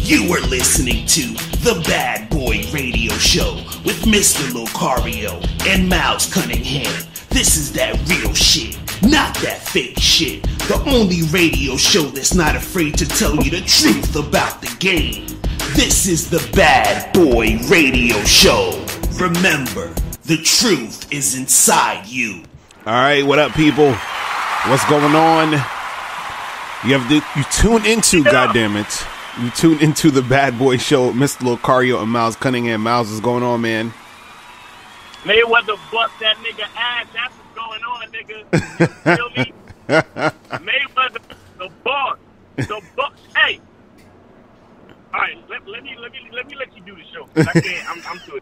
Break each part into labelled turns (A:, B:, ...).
A: You are listening to The Bad Boy Radio Show with Mr. Locario and Miles Cunningham. This is that real shit, not that fake shit. The only radio show that's not afraid to tell you the truth about the game. This is The Bad Boy Radio Show. Remember, the truth is inside you.
B: All right, what up, people? What's going on? You tune into, goddammit. You tune into The Bad Boy Show, Mr. Locario and Miles Cunningham. Miles, what's going on, man?
C: Mayweather bust that nigga ass. That's what's going on, nigga. You feel me? Mayweather, the boss. The boss. Hey. All right, let me let you do the show. I can't. I'm too.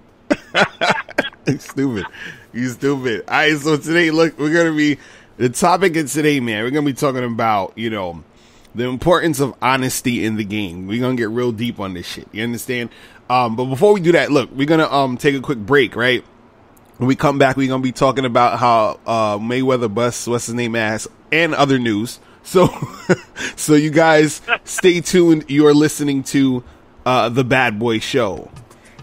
B: You stupid. All right, so today, look, we're gonna be the topic of today, man. We're gonna be talking about, the importance of honesty in the game. We're gonna get real deep on this shit. You understand? But before we do that, look, we're gonna take a quick break, right? When we come back, we're gonna be talking about how Mayweather busts what's his name ass and other news. So you guys stay tuned. You are listening to The Bad Boy Show.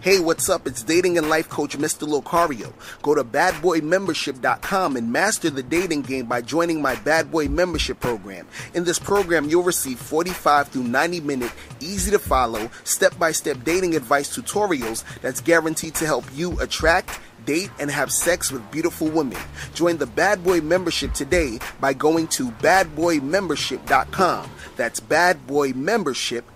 D: Hey, what's up? It's dating and life coach Mr. Locario. Go to badboymembership.com and master the dating game by joining my Bad Boy membership program. In this program, you'll receive 45 through 90-minute, easy-to-follow, step-by-step dating advice tutorials that's guaranteed to help you attract, date, and have sex with beautiful women. Join the Bad Boy membership today by going to badboymembership.com. That's badboymembership.com.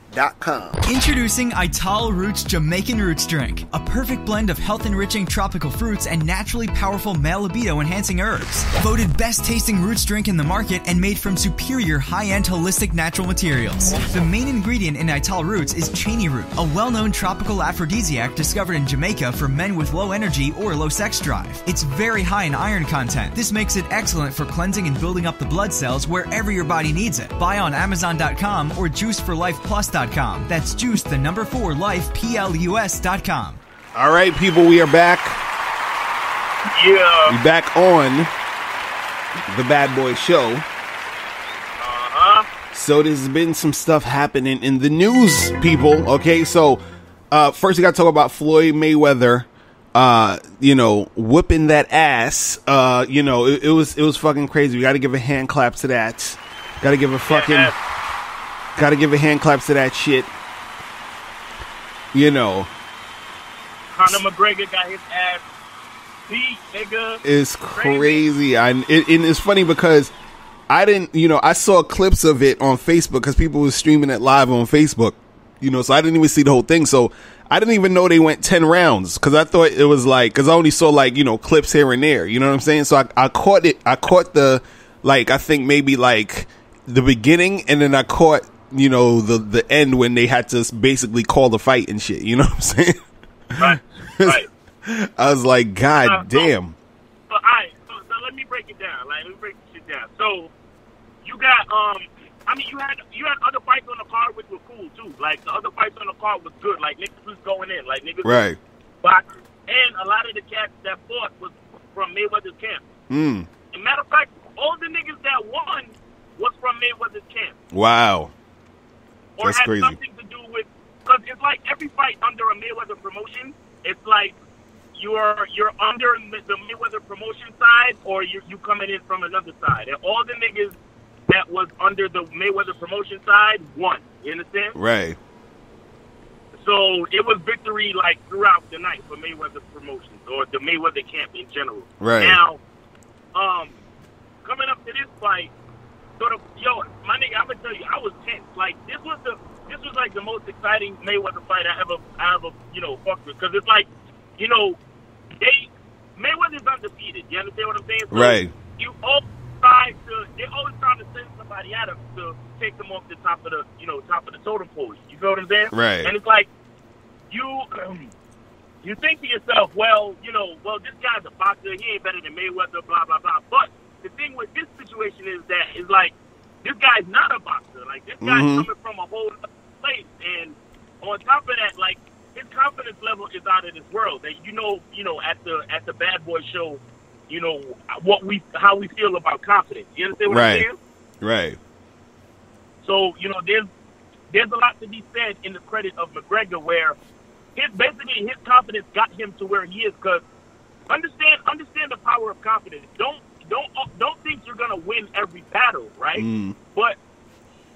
E: Introducing Ital Roots Jamaican Roots Drink, a perfect blend of health-enriching tropical fruits and naturally powerful male libido-enhancing herbs. Voted best-tasting roots drink in the market and made from superior high-end holistic natural materials. The main ingredient in Ital Roots is cheney root, a well-known tropical aphrodisiac discovered in Jamaica for men with low energy or low sex drive. It's very high in iron content. This makes it excellent for cleansing and building up the blood cells wherever your body needs it. Buy on Amazon.com or JuiceForLifePlus.com. That's juice, the number 4, life, PLUS.com.
B: All right, people, we are back.
C: Yeah.
B: We're back on The Bad Boy Show. So there's been some stuff happening in the news, people. Okay, so first we got to talk about Floyd Mayweather. Whipping that ass. It was fucking crazy. We got to give a hand clap to that. Got to give a fucking. Gotta give a hand clap to that shit.
C: Conor McGregor got his ass beat, nigga.
B: It's crazy. And it's funny because I didn't, I saw clips of it on Facebook because people were streaming it live on Facebook, so I didn't even see the whole thing. So I didn't even know they went 10 rounds because I thought it was because I only saw clips here and there. You know what I'm saying? So I caught it. I caught the, I think maybe the beginning, and then I caught the end when they had to basically call the fight and shit. You know what I'm saying?
C: Right.
B: I was like, God damn.
C: So let me break it down. Let me break this shit down. So you got you had other fights on the card which were cool too. The other fights on the card was good. Niggas was going in. Niggas
B: right.
C: Boxing. And a lot of the cats that fought was from Mayweather's camp. As a matter of fact, all the niggas that won was from Mayweather's camp.
B: Wow.
C: Or
B: that's
C: had
B: crazy.
C: Something to do with, because it's every fight under a Mayweather promotion, it's you're under the Mayweather promotion side, or you coming in from another side. And all the niggas that was under the Mayweather promotion side won. You understand?
B: Right.
C: So it was victory throughout the night for Mayweather promotions or the Mayweather camp in general.
B: Right.
C: Now, coming up to this fight. My nigga, I'm gonna tell you, I was tense. This was the most exciting Mayweather fight I ever fucked with, because it's Mayweather's undefeated. You understand what I'm saying? So
B: right.
C: They're always trying to send somebody at him to take them off the top of the totem pole. You feel what I'm saying?
B: Right.
C: And it's you think to yourself, this guy's a boxer, he ain't better than Mayweather, blah blah blah. But the thing with this situation is that this guy's not a boxer. This guy's coming from a whole other place, and on top of that, his confidence level is out of this world. And at the Bad Boy Show, how we feel about confidence. You understand what I'm saying?
B: Right.
C: So there's there's a lot to be said in the credit of McGregor, where his confidence got him to where he is. Because understand the power of confidence. Don't think you're gonna win every battle, right? But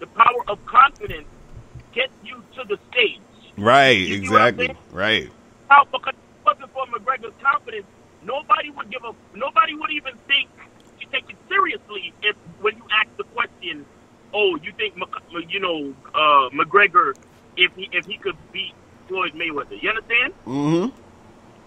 C: the power of confidence gets you to the stage.
B: Right, exactly. Right.
C: How, because if it wasn't for McGregor's confidence, nobody would even think to take it seriously if when you ask the question, oh, you think McGregor if he could beat Floyd Mayweather? You understand?
B: Mm-hmm.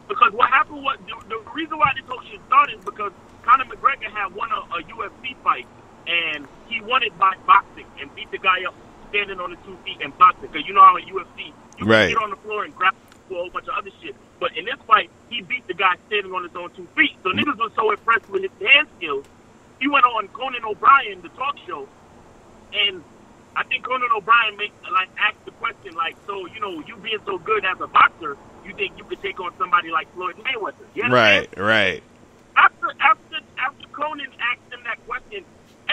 C: Because what happened was the reason why this whole shit started is because Conor McGregor had won a UFC fight, and he won it by boxing and beat the guy up standing on his 2 feet and boxing. Because you know how in UFC you can get on the floor and grab a whole bunch of other shit. But in this fight, he beat the guy standing on his own 2 feet. So niggas was so impressed with his hand skills, he went on Conan O'Brien, the talk show, and I think Conan O'Brien asked the question so you being so good as a boxer, you think you could take on somebody like Floyd Mayweather? You understand?
B: Right.
C: After Conan asked him that question,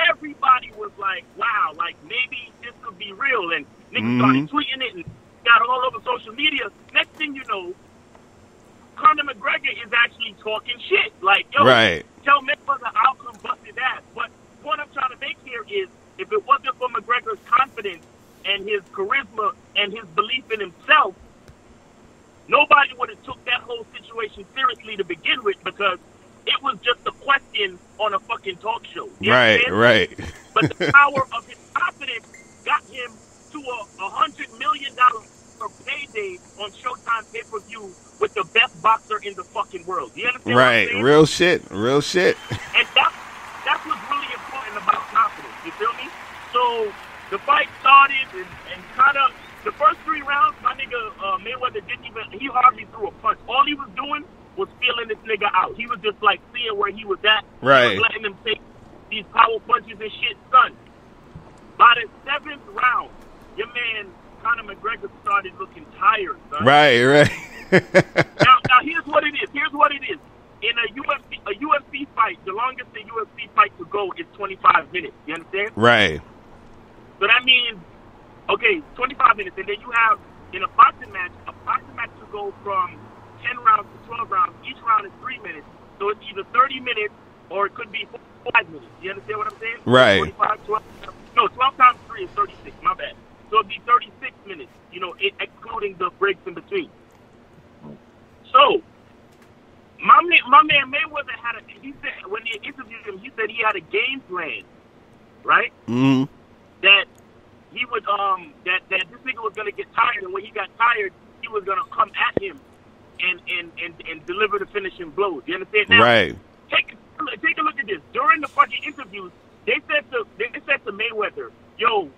C: everybody was like, wow, maybe this could be real, and niggas started tweeting it and got all over social media. Next thing you know, Conor McGregor is actually talking shit. Tell Mayweather I'll come bust his ass. But what I'm trying to make here is, if it wasn't for McGregor's confidence and his charisma and his belief in himself, nobody would have took that whole situation seriously to begin with, because it was just a question on a fucking talk show.
B: Right.
C: But the power of his confidence got him to $100 million payday on Showtime pay-per-view with the best boxer in the fucking world. You understand?
B: Right. Real shit.
C: And that's what's really important about confidence. You feel me? So the fight started, and kind of the first 3 rounds, my nigga Mayweather he hardly threw a punch. All he was doing was feeling this nigga out. He was just seeing where he was at.
B: Right.
C: He was letting him take these power punches and shit, son. By the 7th round, your man Conor McGregor started looking tired, son.
B: Right.
C: Now here's what it is. In a UFC fight, the longest a UFC fight could go is 25 minutes. You understand?
B: Right.
C: So that means, 25 minutes, and then you have in a boxing match could go from 10 rounds to 12 rounds. Each round is 3 minutes, so it's either 30 minutes or it could be 5 minutes. You understand what I'm saying?
B: Right.
C: 25, 12 times 3 is 36. My bad. So it'd be 36 minutes. Excluding the breaks in between. So my man Mayweather he said when they interviewed him, he said he had a game plan, right?
B: Mm-hmm.
C: That he would that this nigga was gonna get tired, and when he got tired, he was gonna come at him and deliver the finishing blows. You understand? Now,
B: right.
C: Take a look at this. During the fucking interviews, they said to Mayweather, "Yo,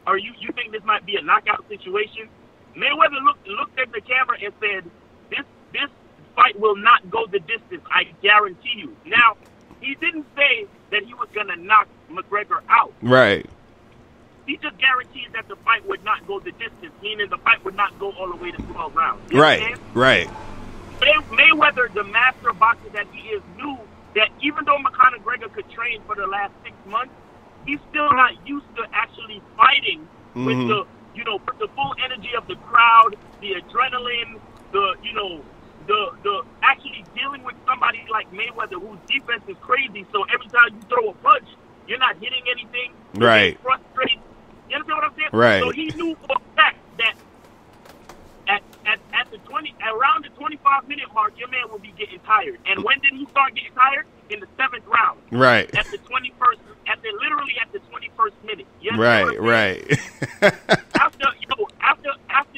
C: are you think this might be a knockout situation?" Mayweather looked at the camera and said, "This fight will not go the distance. I guarantee you." Now, he didn't say that he was gonna knock McGregor out.
B: Right.
C: He just guaranteed that the fight would not go the distance, meaning the fight would not go all the way to 12 rounds.
B: Right.
C: Mayweather, the master boxer that he is, knew that even though Conor McGregor could train for the last 6 months, he's still not used to actually fighting with with the full energy of the crowd, the adrenaline, the actually dealing with somebody like Mayweather, whose defense is crazy. So every time you throw a punch, you're not hitting anything.
B: Right.
C: You're frustrated. You understand what I'm saying?
B: Right.
C: So he knew for a fact that around the 25-minute mark, your man will be getting tired. And when did he start getting tired? In the 7th round.
B: Right.
C: At the 21st, literally at the 21st minute.
B: Right.
C: After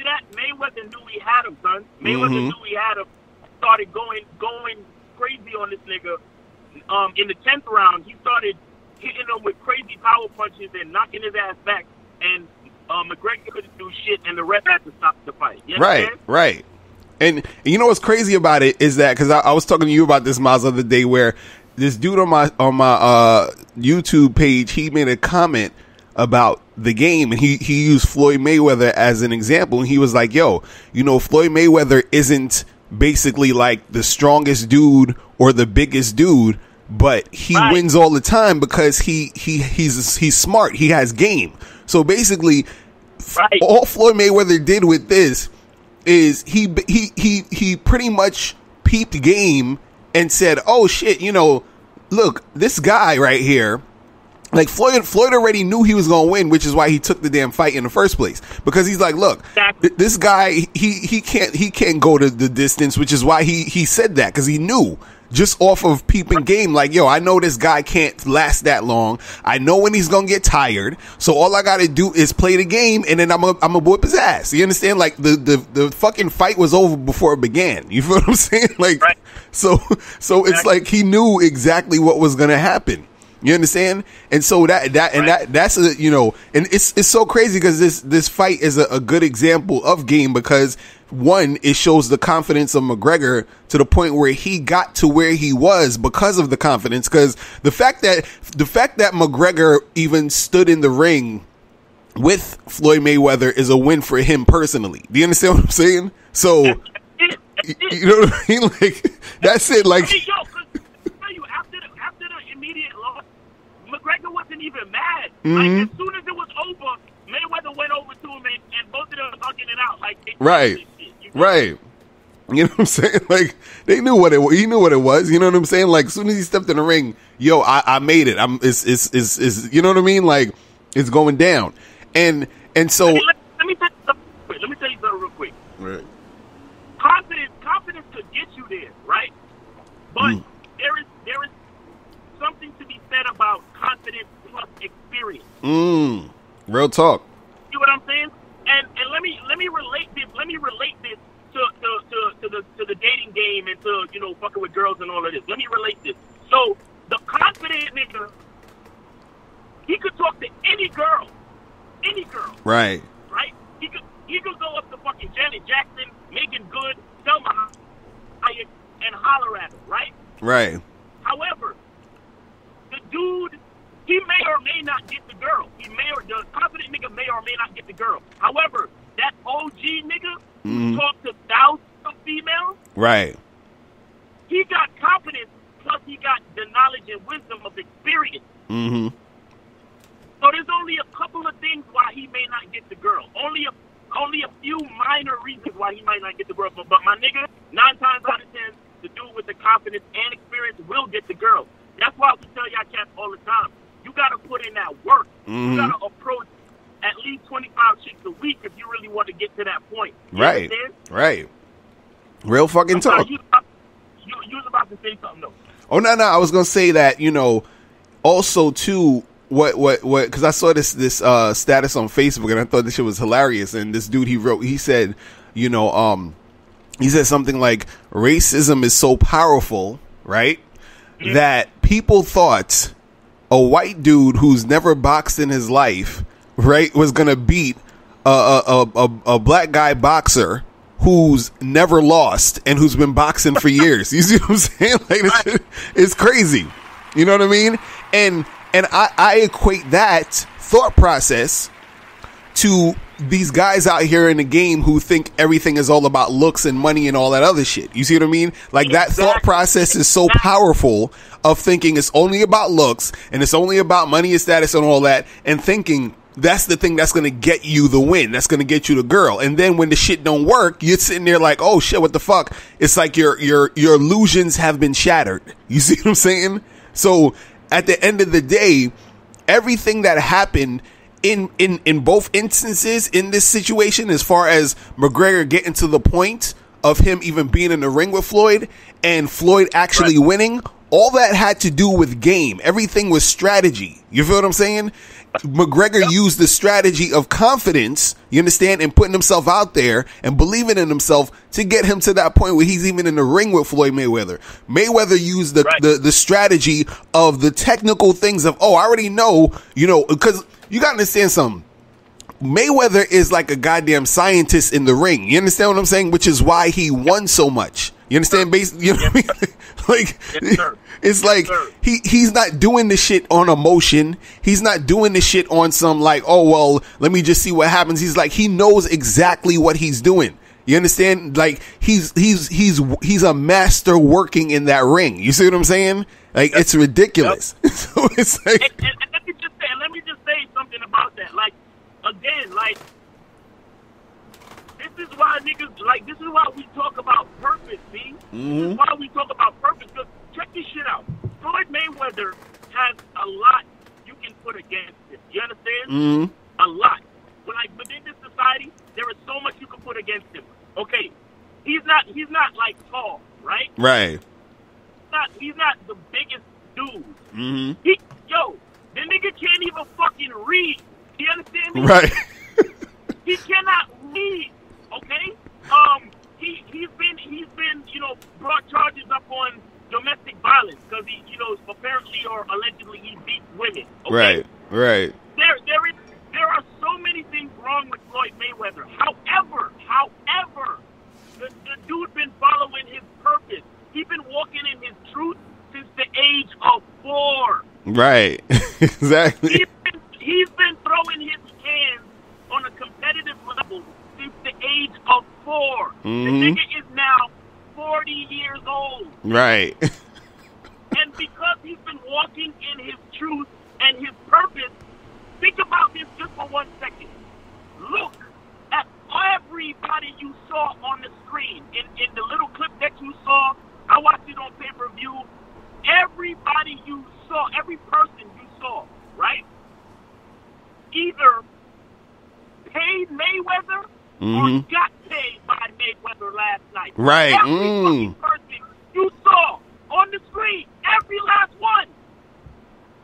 C: that, Mayweather knew he had him, son. Mayweather knew he had him. Started going crazy on this nigga. In the 10th round, he started hitting him with crazy power punches and knocking his ass back. And McGregor couldn't do shit, and the ref had to stop the fight. You understand?
B: Right. And you know what's crazy about it is that, because I was talking to you about this, Miles, the other day, where this dude on my YouTube page, he made a comment about the game, and he used Floyd Mayweather as an example, and he was like, yo, Floyd Mayweather isn't basically like the strongest dude or the biggest dude, but he wins all the time because he's smart, he has game. So basically,
C: Right.
B: All Floyd Mayweather did with this is he pretty much peeped game and said, "Oh shit, look, this guy right here." Like Floyd already knew he was gonna win, which is why he took the damn fight in the first place. Because he's like, look, this guy, he can't go to the distance, which is why he said that, because he knew just off of peeping game, like, yo, I know this guy can't last that long. I know when he's gonna get tired, so all I gotta do is play the game, and then I'm a whip his ass. You understand? Like the fucking fight was over before it began. You feel what I'm saying? Like, right. So it's like he knew exactly what was gonna happen. You understand? And so that's a, and it's so crazy because this fight is a good example of game, because one, it shows the confidence of McGregor to the point where he got to where he was because of the confidence. Because the fact that McGregor even stood in the ring with Floyd Mayweather is a win for him personally. Do you understand what I'm saying? So, you know what I mean? Like, that's it. Like,
C: McGregor wasn't even mad. Like, as soon as it was over, Mayweather went over to him and both of them were hugging it out. Like,
B: right. Right. You know what I'm saying? Like, they knew what it was. He knew what it was. You know what I'm saying? Like, as soon as he stepped in the ring, yo, I made it. It's you know what I mean? Like, it's going down. And so
C: let me tell you something real quick.
B: Right.
C: Confidence could get you there, right? But there is something to be said about confidence plus experience.
B: Real talk.
C: See what I'm saying? And let me relate this. Let me relate this to the dating game and to fucking with girls and all of this. Let me relate this. So the confident nigga, he could talk to any girl.
B: Right.
C: Right. He could go up to fucking Janet Jackson, Megan Good, Selma Hayek, and holler at her. Right.
B: Right.
C: However, the dude, he may or may not get the girl. The confident nigga may or may not get the girl. However, that OG nigga who talked to thousands of females,
B: right?
C: He got confidence, plus he got the knowledge and wisdom of experience.
B: Mm-hmm.
C: So there's only a couple of things why he may not get the girl. Only a few minor reasons why he might not get the girl. But my nigga, 9 times out of 10, the dude with the confidence and experience will get the girl. That's why we tell y'all cats all the time, you got to put in that work. You got to approach at least 25 chicks a week if you really want to get to that point.
B: Right. Right. Real fucking talk.
C: You was about to say something, though.
B: Oh, no. I was going to say that, also, too, what, because I saw this status on Facebook and I thought this shit was hilarious. And this dude, he said, he said something like, racism is so powerful, right? Yeah. That people thought a white dude who's never boxed in his life, right, was gonna beat a black guy boxer who's never lost and who's been boxing for years. You see what I'm saying? Like, this shit is crazy. You know what I mean? And I equate that thought process to these guys out here in the game who think everything is all about looks and money and all that other shit. You see what I mean? Like, that thought process is so powerful, of thinking it's only about looks and it's only about money and status and all that, and thinking that's the thing that's going to get you the win. That's going to get you the girl. And then when the shit don't work, you're sitting there like, oh shit, what the fuck? It's like your illusions have been shattered. You see what I'm saying? So at the end of the day, everything that happened in both instances in this situation, as far as McGregor getting to the point of him even being in the ring with Floyd and Floyd actually winning, all that had to do with game. Everything was strategy. You feel what I'm saying? McGregor used the strategy of confidence, you understand, and putting himself out there and believing in himself to get him to that point where he's even in the ring with Floyd Mayweather. Mayweather used the strategy of the technical things of, I already know, because you got to understand something. Mayweather is like a goddamn scientist in the ring. You understand what I'm saying? Which is why he won so much. You understand? You know what I mean? Like, it's like he's not doing this shit on emotion. He's not doing this shit on some like, oh well, let me just see what happens. He's like, he knows exactly what he's doing. You understand? Like, he's a master working in that ring. You see what I'm saying? Like, it's ridiculous. So it's like,
C: and let me just say something about that. Like, again, like, is why niggas, like, this is why we talk about purpose, see? This is why we talk about purpose, because check this shit out. Floyd Mayweather has a lot you can put against him. You understand? A lot. But, like, within this society, there is so much you can put against him. Okay, he's not like, tall, right?
B: Right.
C: He's not the biggest dude. The nigga can't even fucking read. You understand me?
B: Right.
C: He cannot read. Okay. He's been brought charges up on domestic violence because he apparently or allegedly he beats women. Okay?
B: Right.
C: There are so many things wrong with Floyd Mayweather. However, the dude been following his purpose. He's been walking in his truth since the age of 4.
B: Right. Exactly.
C: He's been throwing his hands on a competitive level since the age of 4. The nigga is now 40 years old.
B: Right.
C: And because he's been walking in his truth and his purpose, think about this just for 1 second. Look at everybody you saw on the screen. In the little clip that you saw, I watched it on pay-per-view. Everybody you saw, every person you saw, right? Either paid Mayweather or got paid by Mayweather last night.
B: Right.
C: Every fucking person you saw on the screen, every last one,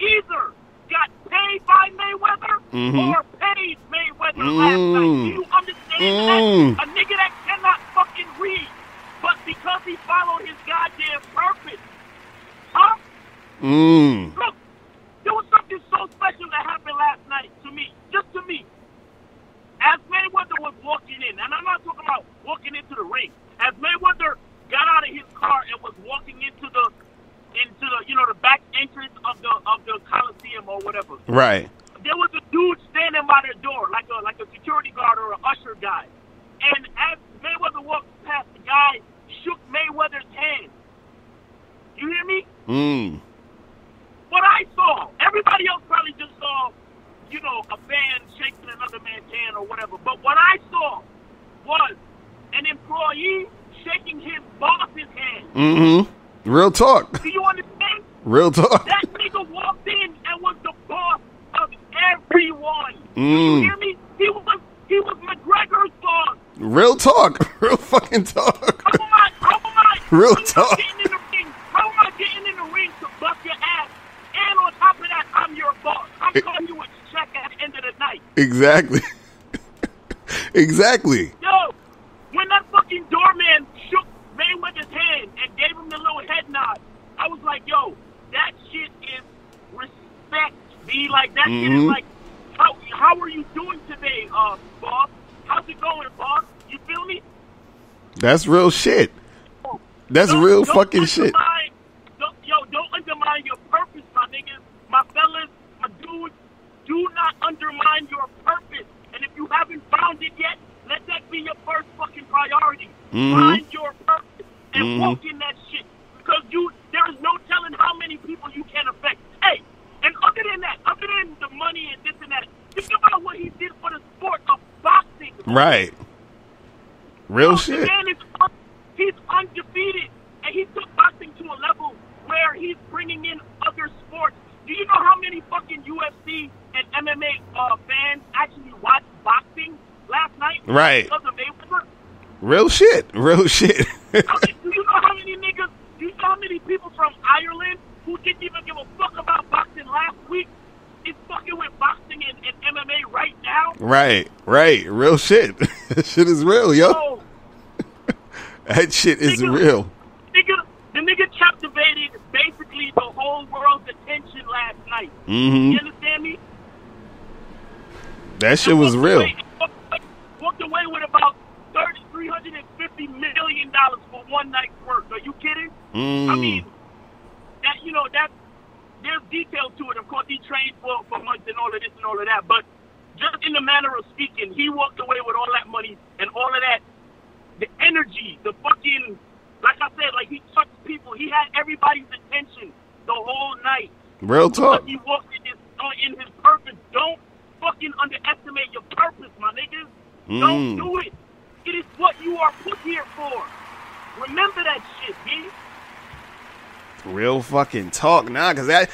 C: either got paid by Mayweather or paid Mayweather last night. Do you understand that? A nigga that cannot fucking read, but because he followed his goddamn purpose, huh? Look, there was something so special that happened last night to me, just to me. As Mayweather was walking in, and I'm not talking about walking into the ring. As Mayweather got out of his car and was walking into the the back entrance of the Coliseum or whatever.
B: Right.
C: There was a dude standing by the door, like a security guard or an usher guy. And as Mayweather walked past, the guy shook Mayweather's hand. You hear me? What I saw, everybody else probably just saw, a fan shaking another man's hand or whatever. But what I saw was an employee shaking his boss's hand.
B: Real talk.
C: Do you understand?
B: Real talk.
C: That nigga walked in and was the boss of everyone. You hear me? He was McGregor's boss.
B: Real talk. Real fucking talk.
C: How am I
B: Real talk.
C: How am I getting in the ring to bust your ass? And on top of that, I'm your boss. I'm calling you a check at the end of the night.
B: Exactly. Exactly.
C: Yo, when that fucking doorman shook Mayweather's hand and gave him the little head nod, I was like, yo, that shit is respect, B. Like, that shit is like, how are you doing today, boss? How's it going, boss? You feel me?
B: That's real shit. That's real fucking shit.
C: Don't undermine your purpose, my niggas, my fellas, my dudes. Do not undermine your purpose. And if you haven't found it yet, let that be your first fucking priority. Find your purpose and walk in that shit. Because there is no telling how many people you can affect. Hey, and other than that, other than the money and this and that, think about what he did for the sport of boxing.
B: Right. Real shit.
C: The man he's undefeated, and he took boxing to a level where he's bringing in other sports. Do you know how many fucking UFC and MMA fans actually watched boxing last night?
B: Right.
C: Because of Mayweather?
B: Real shit. Real shit.
C: Do you know how many niggas, do you know how many people from Ireland who didn't even give a fuck about boxing last week is fucking with boxing and MMA right now?
B: Right. Real shit. That shit is real, yo. That shit is real.
C: The nigga captivated basically the whole world's attention last night.
B: Mm-hmm.
C: You understand me?
B: That shit was real.
C: Walked away with about $350 million for one night's work. Are you kidding? I mean, there's detail to it. Of course, he trained for months and all of this and all of that. But just in the manner of speaking, he walked away with all that money and all of that. The energy, the fucking, like I said, like he touched people. He had everybody's attention the whole night.
B: Real talk.
C: He walked in his purpose. Don't fucking underestimate your purpose, my niggas. Don't do it. It is what you are put here for. Remember that shit, B.
B: Real fucking talk, nah, cause I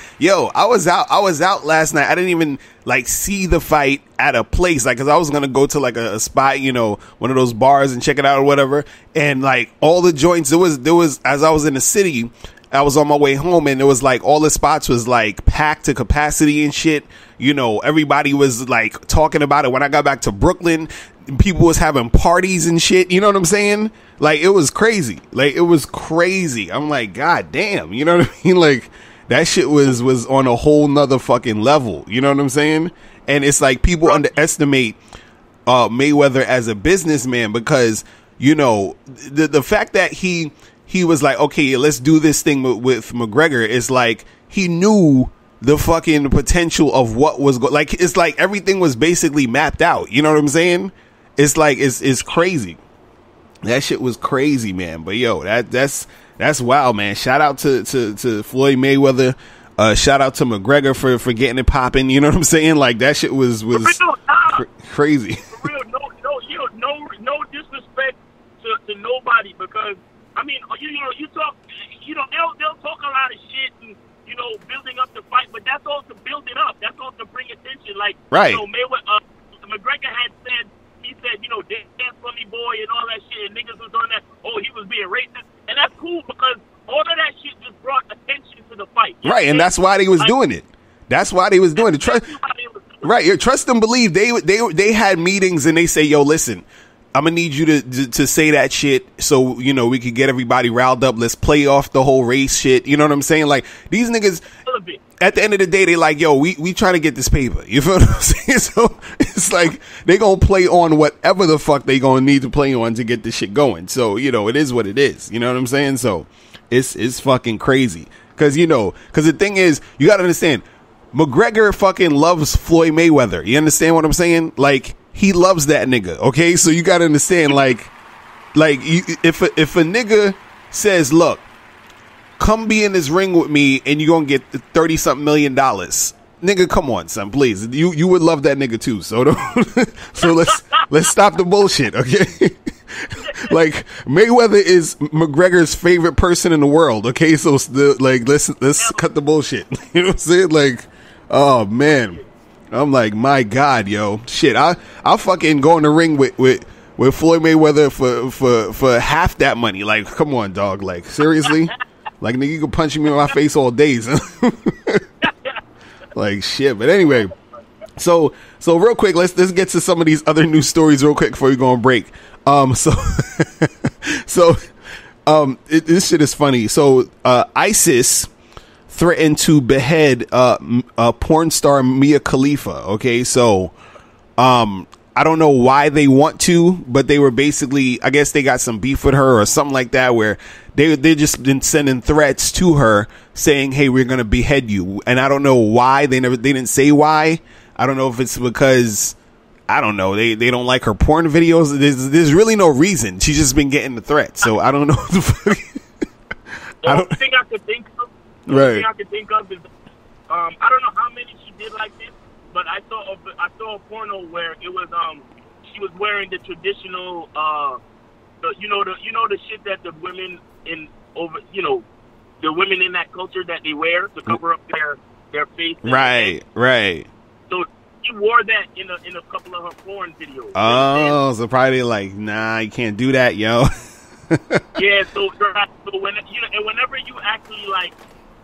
B: was out last night. I didn't even like see the fight at a place, like, cause I was gonna go to like a spot, you know, one of those bars and check it out or whatever. And like all the joints, there was as I was in the city, I was on my way home, and it was like all the spots was like packed to capacity and shit. You know, everybody was like talking about it. When I got back to Brooklyn, people was having parties and shit. You know what I'm saying? Like, it was crazy. Like, it was crazy. I'm like, God damn. You know what I mean? Like, that shit was on a whole nother fucking level. You know what I'm saying? And it's like people underestimate Mayweather as a businessman because, you know, the fact that he was like, okay, let's do this thing with McGregor is like he knew the fucking potential of what was like. It's like everything was basically mapped out. You know what I'm saying? It's like it's crazy. That shit was crazy, man. But yo, that's wild, man. Shout out to Floyd Mayweather. Shout out to McGregor for getting it popping. You know what I'm saying? Like, that shit was crazy.
C: For real, no disrespect to nobody, because I mean, you talk, they'll talk a lot of shit and, you know, building up the fight, but that's all to build it up. That's all to bring attention. Like,
B: right.
C: You know, Mayweather, McGregor had said, he said, you know, dance for me, boy, and all that shit, and niggas was on that, oh, he was being racist. And that's cool, because all of that shit just brought attention to the fight.
B: Right, and that's why they was doing it. That's why they was doing it. Right, trust and believe. They had meetings, and they say, yo, listen, I'm gonna need you to say that shit so, you know, we could get everybody riled up. Let's play off the whole race shit. You know what I'm saying? Like, these niggas, at the end of the day, they like, yo, we trying to get this paper. You feel what I'm saying? So it's like they gonna play on whatever the fuck they gonna need to play on to get this shit going. So, you know, it is what it is. You know what I'm saying? So it's fucking crazy. Cause the thing is, you gotta understand, McGregor fucking loves Floyd Mayweather. You understand what I'm saying? Like, he loves that nigga. Okay, so you gotta understand, like if a nigga says, look, come be in this ring with me and you're gonna get $30-something million, nigga, come on, son, please. You would love that nigga too. So let's stop the bullshit, okay? Like, Mayweather is McGregor's favorite person in the world, okay? So let's cut the bullshit. You know what I'm saying? Like, oh man, I'm like, my God, yo, shit. I'll fucking go in the ring with Floyd Mayweather for half that money. Like, come on, dog. Like, seriously? Like, nigga, you can punch me in my face all days. Like, shit. But anyway, so real quick, let's get to some of these other news stories real quick before we go on break. This shit is funny. So ISIS threatened to behead porn star Mia Khalifa. Okay, so I don't know why they want to, but they were basically, I guess they got some beef with her or something like that, where they just been sending threats to her saying, hey, we're gonna behead you. And I don't know why. They didn't say why. I don't know if it's because, I don't know, they don't like her porn videos. There's really no reason. She's just been getting the threats. So I don't know what the fuck.
C: The only thing I could think of is, I don't know how many she did like this, but I saw a porno where it was she was wearing the traditional the shit that the women the women in that culture that they wear to cover up their face.
B: Right.
C: So she wore that in a couple of her porn videos.
B: Oh, so probably like, nah, you can't do that, yo.
C: Yeah, so whenever you actually like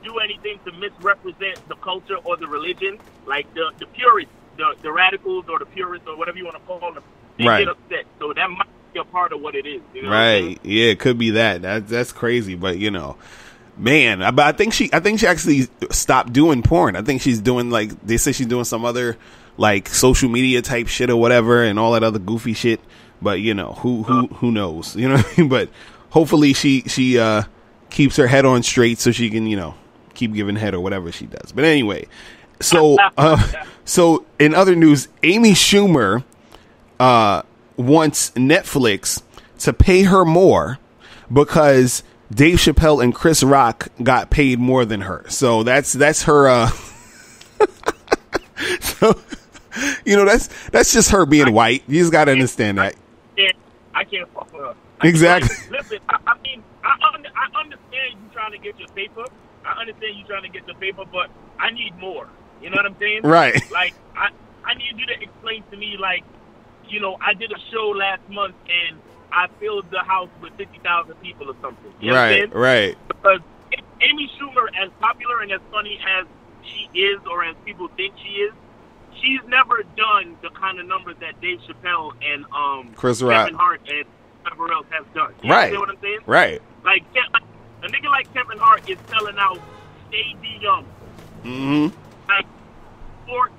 C: do anything to misrepresent the culture or the religion, like the purists, the radicals or the purists or whatever you want to call them, they get upset. So that might be a part of what it is. You know
B: right? Yeah, it could be that. That's crazy, but you know, man. But I think she actually stopped doing porn. I think she's doing, like, they say she's doing some other like social media type shit or whatever and all that other goofy shit. But you know, who knows? You know what I mean? But hopefully she keeps her head on straight so she can, you know, keep giving head or whatever she does. But anyway, so in other news, Amy Schumer wants Netflix to pay her more because Dave Chappelle and Chris Rock got paid more than her. So that's her so, you know, that's just her being white. You just got to understand that.
C: I can't fuck with her.
B: Exactly.
C: Listen, I mean, I understand you trying to get your paper. I understand you trying to get the paper, but I need more. You know what I'm saying?
B: Right.
C: Like, I need you to explain to me, like, you know, I did a show last month and I filled the house with 50,000 people or something. You know what I'm saying?
B: Right.
C: Because Amy Schumer, as popular and as funny as she is, or as people think she is, she's never done the kind of numbers that Dave Chappelle and
B: Chris Rock,
C: Kevin Hart, and whoever else has done. You
B: right.
C: understand what I'm saying?
B: Right.
C: Like, a nigga like Kevin Hart is selling out stadiums.
B: Mm-hmm.
C: Like, sports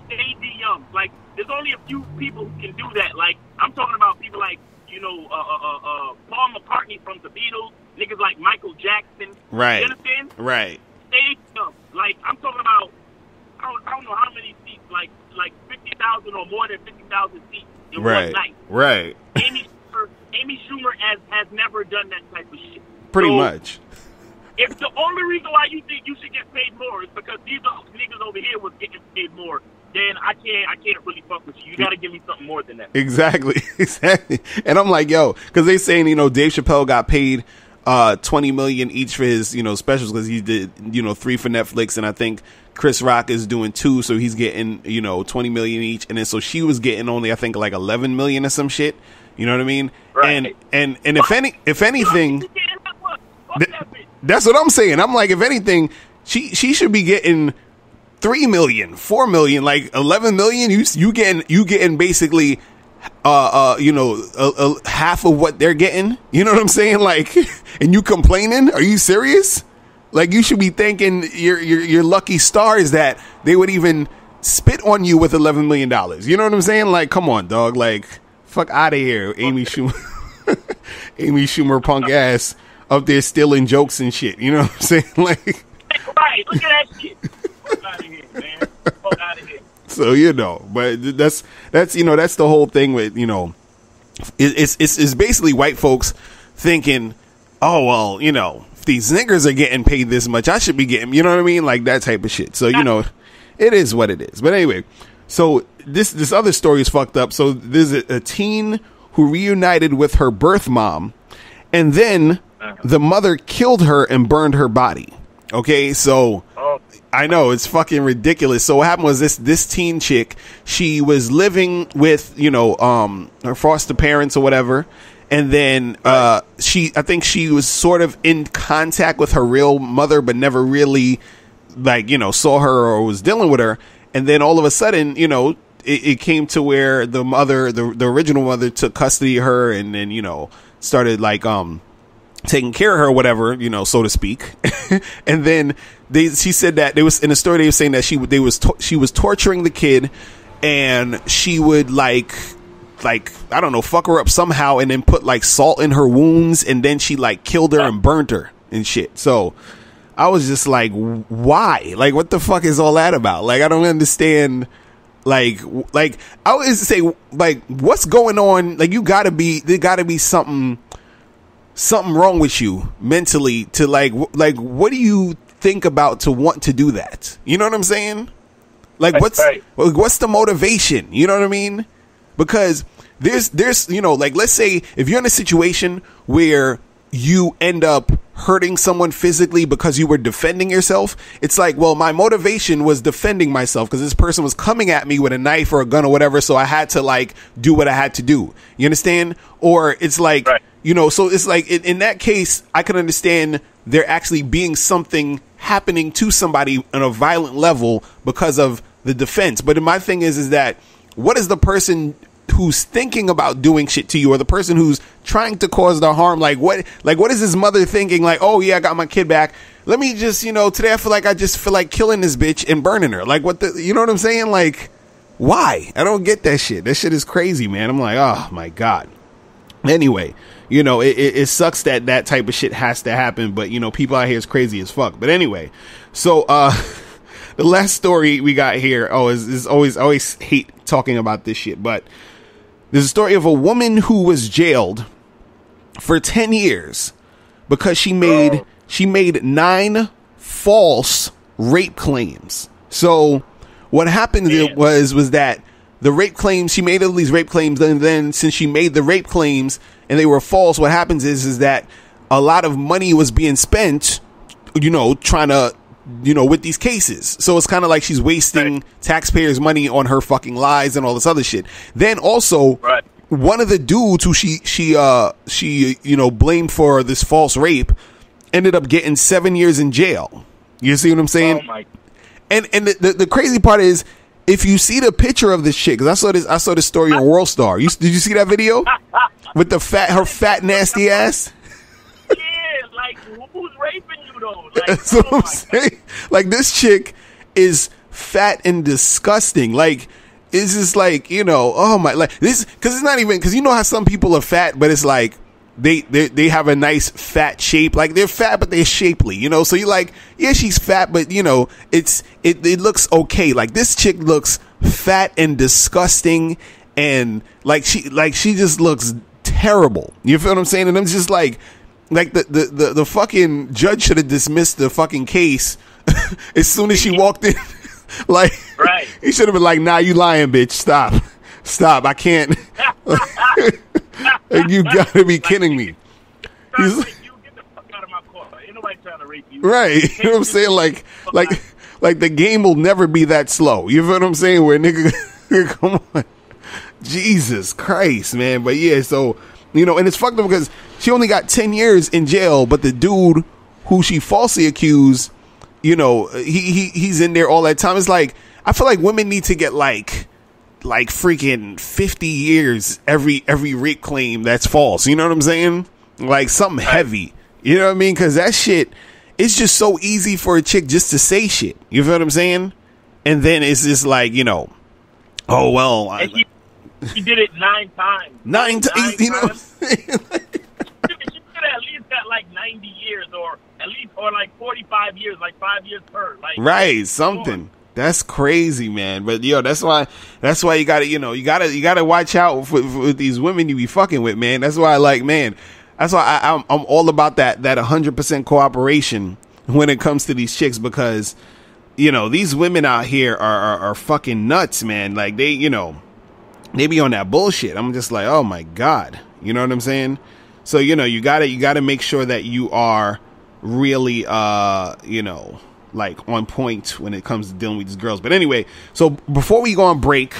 C: stadiums. Like, there's only a few people who can do that. Like, I'm talking about people like, you know, Paul McCartney from the Beatles, niggas like Michael Jackson.
B: Right.
C: You understand?
B: Right.
C: Stadiums. Like, I'm talking about, I don't know how many seats, like 50,000 or more than 50,000 seats in one night.
B: Right.
C: Amy Schumer has never done that type of shit.
B: Pretty much.
C: If the only reason why you think you should get paid more is because these niggas over here was getting paid more, then I can't really fuck with you. You got to give me something more than that.
B: Exactly. And I'm like, yo, because they saying, you know, Dave Chappelle got paid $20 million each for his, you know, specials because he did, you know, 3 for Netflix, and I think Chris Rock is doing 2, so he's getting, you know, $20 million each, and then so she was getting only, I think, like $11 million or some shit. You know what I mean? Right. And if anything, that's what I'm saying. I'm like, if anything, she should be getting $3 million, $4 million, like $11 million. You getting basically, you know, half of what they're getting. You know what I'm saying? Like, and you complaining? Are you serious? Like, you should be thanking your lucky stars that they would even spit on you with $11 million. You know what I'm saying? Like, come on, dog. Like, fuck out of here, Amy Schumer. Amy Schumer punk ass up there stealing jokes and shit. You know what I'm saying? Like,
C: right, look at that shit. Fuck out of here, man. Fuck out of here.
B: So, you know, but that's you know, that's the whole thing with, you know, it's basically white folks thinking, oh, well, you know, if these niggers are getting paid this much, I should be getting, you know what I mean? Like, that type of shit. So, you know, it is what it is. But anyway, so this other story is fucked up. So there's a teen who reunited with her birth mom, and then the mother killed her and burned her body. Okay, so I know it's fucking ridiculous. So what happened was this teen chick, she was living with, you know, her foster parents or whatever, and then I think she was sort of in contact with her real mother, but never really, like, you know, saw her or was dealing with her. And then all of a sudden, you know, it came to where the mother, the original mother, took custody of her, and then, you know, started like taking care of her or whatever, you know, so to speak. And then she said that there was, in the story, they were saying that she was torturing the kid, and she would like I don't know, fuck her up somehow, and then put like salt in her wounds, and then she like killed her and burnt her and shit. So I was just like, why? Like, what the fuck is all that about? Like, I don't understand. Like I always say, like, what's going on? Like, there gotta be something wrong with you mentally to like what do you think about to want to do that? You know what I'm saying? Like, what's the motivation? You know what I mean? Because there's, you know, like, let's say if you're in a situation where you end up hurting someone physically because you were defending yourself, it's like, well, my motivation was defending myself because this person was coming at me with a knife or a gun or whatever, so I had to like do what I had to do. You understand? Or it's like, you know, so it's like in that case, I can understand there actually being something happening to somebody on a violent level because of the defense. But my thing is that what is the person who's thinking about doing shit to you, or the person who's trying to cause the harm? Like what is his mother thinking? Like, oh yeah, I got my kid back. Let me just, you know, today I just feel like killing this bitch and burning her. Like, what the, you know what I'm saying? Like, why? I don't get that shit. That shit is crazy, man. I'm like, oh my God. Anyway, you know, it sucks that type of shit has to happen, but you know, people out here is crazy as fuck. But anyway, so the last story we got here, I always hate talking about this shit, but there's a story of a woman who was jailed for 10 years because she made 9 false rape claims. So what happened was that the rape claims, she made all these rape claims, and then since she made the rape claims and they were false, what happens is that a lot of money was being spent, trying to, with these cases. So it's kind of like she's wasting taxpayers' money on her fucking lies and all this other shit. Then also, one of the dudes who she blamed for this false rape ended up getting 7 years in jail. You see what I'm saying?
C: Oh my.
B: And the crazy part is, if you see the picture of this shit, because I saw this story on World Star. Did you see that video with her fat nasty ass?
C: Yeah, like who's raping you though? Like,
B: that's what I'm saying. Like, this chick is fat and disgusting. Like, it's just like, oh my, like this, because it's not even, because you know how some people are fat, but it's like they have a nice fat shape. Like, they're fat, but they're shapely, so you're like, yeah, she's fat, but it looks okay. Like, this chick looks fat and disgusting, and like she just looks terrible. You feel what I'm saying? And I'm just like the fucking judge should have dismissed the fucking case as soon as she walked in. Like, he should have been like, nah, you lying, bitch. Stop. I can't. You gotta be kidding me.
C: You get the fuck out of my car. Ain't nobody trying to rape you.
B: Right. You know what I'm saying? Like the game will never be that slow. You feel what I'm saying? Where nigga, come on. Jesus Christ, man. But yeah, so, and it's fucked up because she only got 10 years in jail, but the dude who she falsely accused, he's in there all that time. It's like, I feel like women need to get like freaking 50 years every rape claim that's false. You know what I'm saying? Like something heavy. You know what I mean? Because that shit, it's just so easy for a chick just to say shit. You feel what I'm saying? And then it's just like, oh, well.
C: She did it 9 times.
B: 9 times, you know what I'm saying?
C: She could have at least got like 90 years or like 45 years, like 5 years per. Like,
B: right, something. That's crazy, man. But that's why you gotta, you gotta watch out with these women you be fucking with, man. That's why that's why I'm all about that 100% cooperation when it comes to these chicks, because these women out here are fucking nuts, man. Like, they be on that bullshit. I'm just like, oh my God. You know what I'm saying? So, you gotta make sure that you are really, like on point when it comes to dealing with these girls. But anyway, so before we go on break,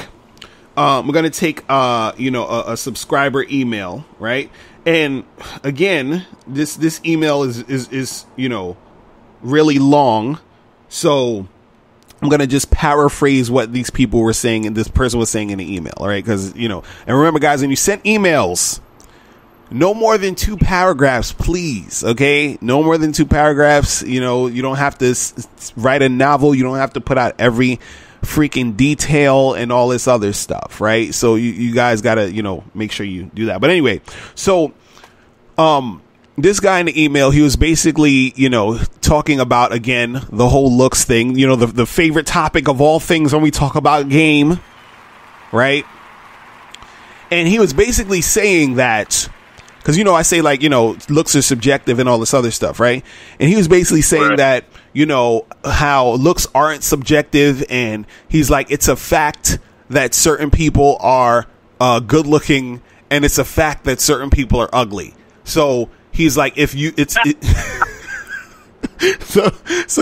B: we're going to take, a subscriber email, right? And again, this email is, really long. So I'm going to just paraphrase what these people were saying and this person was saying in the email. All right. Cause and remember, guys, when you send emails, no more than 2 paragraphs, please. Okay. No more than 2 paragraphs. You don't have to write a novel. You don't have to put out every freaking detail and all this other stuff. Right. So you guys gotta, make sure you do that. But anyway, so, this guy in the email, he was basically, talking about, again, the whole looks thing, the favorite topic of all things when we talk about game. Right. And he was basically saying that, because, I say, like, looks are subjective and all this other stuff, right? And he was basically saying that, how looks aren't subjective. And he's like, it's a fact that certain people are good looking, and it's a fact that certain people are ugly. So he's like, so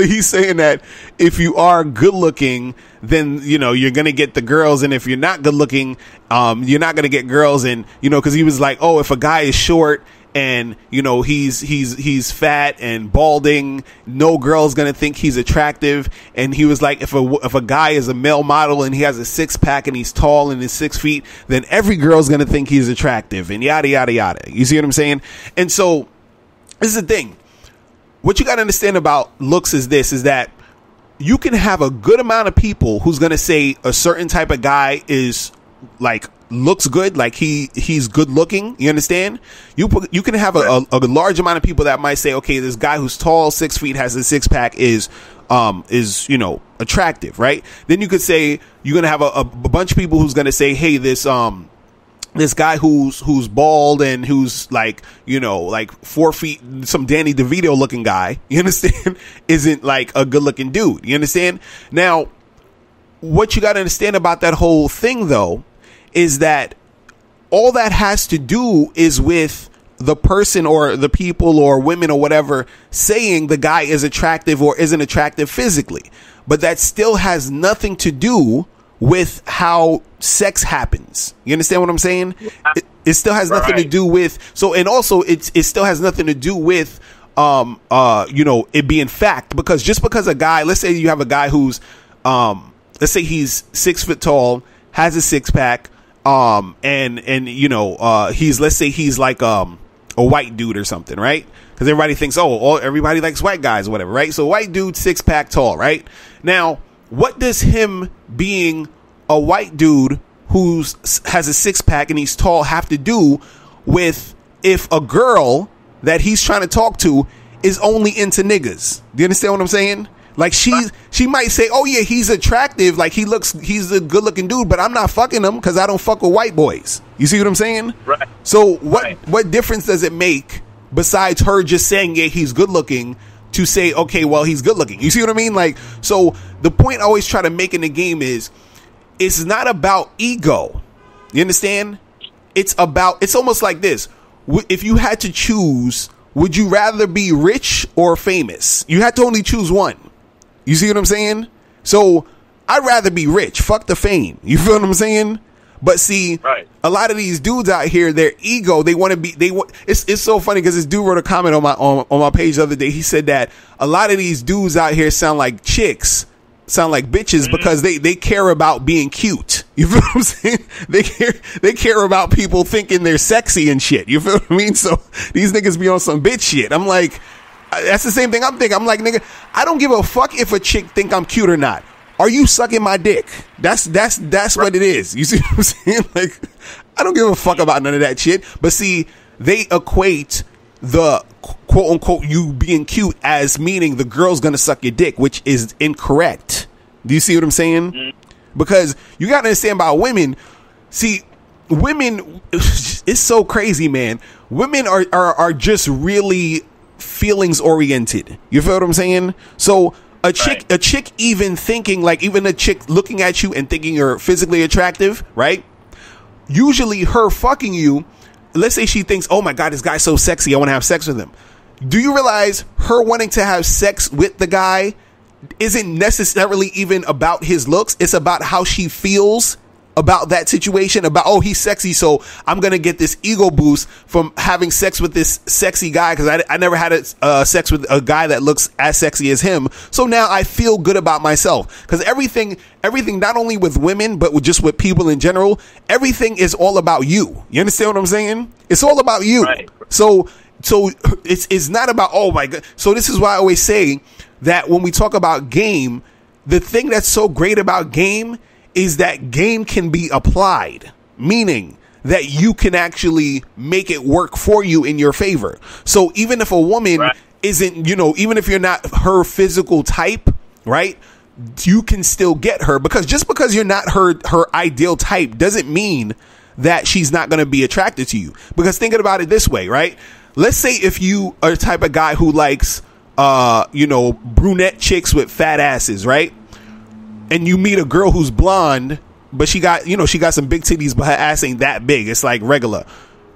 B: he's saying that if you are good looking, then you're gonna get the girls, and if you're not good looking, you're not gonna get girls. And because he was like, oh, if a guy is short and he's fat and balding, no girl's gonna think he's attractive. And he was like, if a guy is a male model and he has a 6-pack and he's tall and is 6 feet, then every girl's gonna think he's attractive, and yada yada yada. You see what I'm saying? And so this is the thing. What you got to understand about looks is that you can have a good amount of people who's going to say a certain type of guy is like looks good, like he's good looking. You understand? You can have a large amount of people that might say, okay, this guy who's tall, 6 feet, has a 6-pack is attractive, right? Then you could say you're going to have a bunch of people who's going to say, hey, this guy who's bald and who's like 4 feet, some Danny DeVito looking guy, you understand, isn't like a good looking dude. You understand? Now, what you got to understand about that whole thing, though, is that all that has to do is with the person or the people or women or whatever saying the guy is attractive or isn't attractive physically. But that still has nothing to do with how sex happens. You understand what I'm saying? It still has nothing to do with. So, and also it still has nothing to do with, it being fact, because just because a guy, let's say you have a guy who's, let's say he's 6 foot tall, has a six pack, let's say he's like, a white dude or something, right? Because everybody thinks, everybody likes white guys or whatever, right? So white dude, 6 pack tall, right? Now, what does him being a white dude who has a 6 pack and he's tall have to do with if a girl that he's trying to talk to is only into niggas? Do you understand what I'm saying? Like she might say, oh yeah, he's attractive, like he's a good looking dude, but I'm not fucking him because I don't fuck with white boys. You see what I'm saying?
C: Right.
B: So what difference does it make besides her just saying, yeah, he's good looking, to say, okay, well, he's good looking? You see what I mean? Like, so the point I always try to make in the game is it's not about ego. You understand? It's almost like this. If you had to choose, would you rather be rich or famous? You had to only choose one. You see what I'm saying? So I'd rather be rich. Fuck the fame. You feel what I'm saying? But see, a lot of these dudes out here, their ego, they want to be, it's so funny because this dude wrote a comment on my page the other day. He said that a lot of these dudes out here sound like chicks, sound like bitches, because they care about being cute. You feel what I'm saying? They care about people thinking they're sexy and shit. You feel what I mean? So these niggas be on some bitch shit. I'm like, that's the same thing I'm thinking. I'm like, nigga, I don't give a fuck if a chick think I'm cute or not. Are you sucking my dick? That's what it is. You see what I'm saying? Like, I don't give a fuck about none of that shit. But see, they equate the quote unquote you being cute as meaning the girl's gonna suck your dick, which is incorrect. Do you see what I'm saying? Because you gotta understand about women. See, women, it's so crazy, man. Women are just really feelings oriented. You feel what I'm saying? So a chick even thinking, like, even a chick looking at you and thinking you're physically attractive, right? Usually her fucking you, let's say she thinks, oh my God, this guy's so sexy, I want to have sex with him. Do you realize her wanting to have sex with the guy isn't necessarily even about his looks? It's about how she feels about that situation, about, oh, he's sexy, so I'm gonna get this ego boost from having sex with this sexy guy because I never had sex with a guy that looks as sexy as him. So now I feel good about myself, because everything, not only with women but just with people in general, everything is all about you. You understand what I'm saying? It's all about you. Right. So it's not about, oh my God. So this is why I always say that when we talk about game, the thing that's so great about game is that game can be applied, meaning that you can actually make it work for you in your favor. So even if a woman isn't, even if you're not her physical type, right, you can still get her, because just because you're not her ideal type doesn't mean that she's not going to be attracted to you. Because thinking about it this way, right? Let's say if you are the type of guy who likes, brunette chicks with fat asses, right? And you meet a girl who's blonde, but she got some big titties, but her ass ain't that big. It's like regular.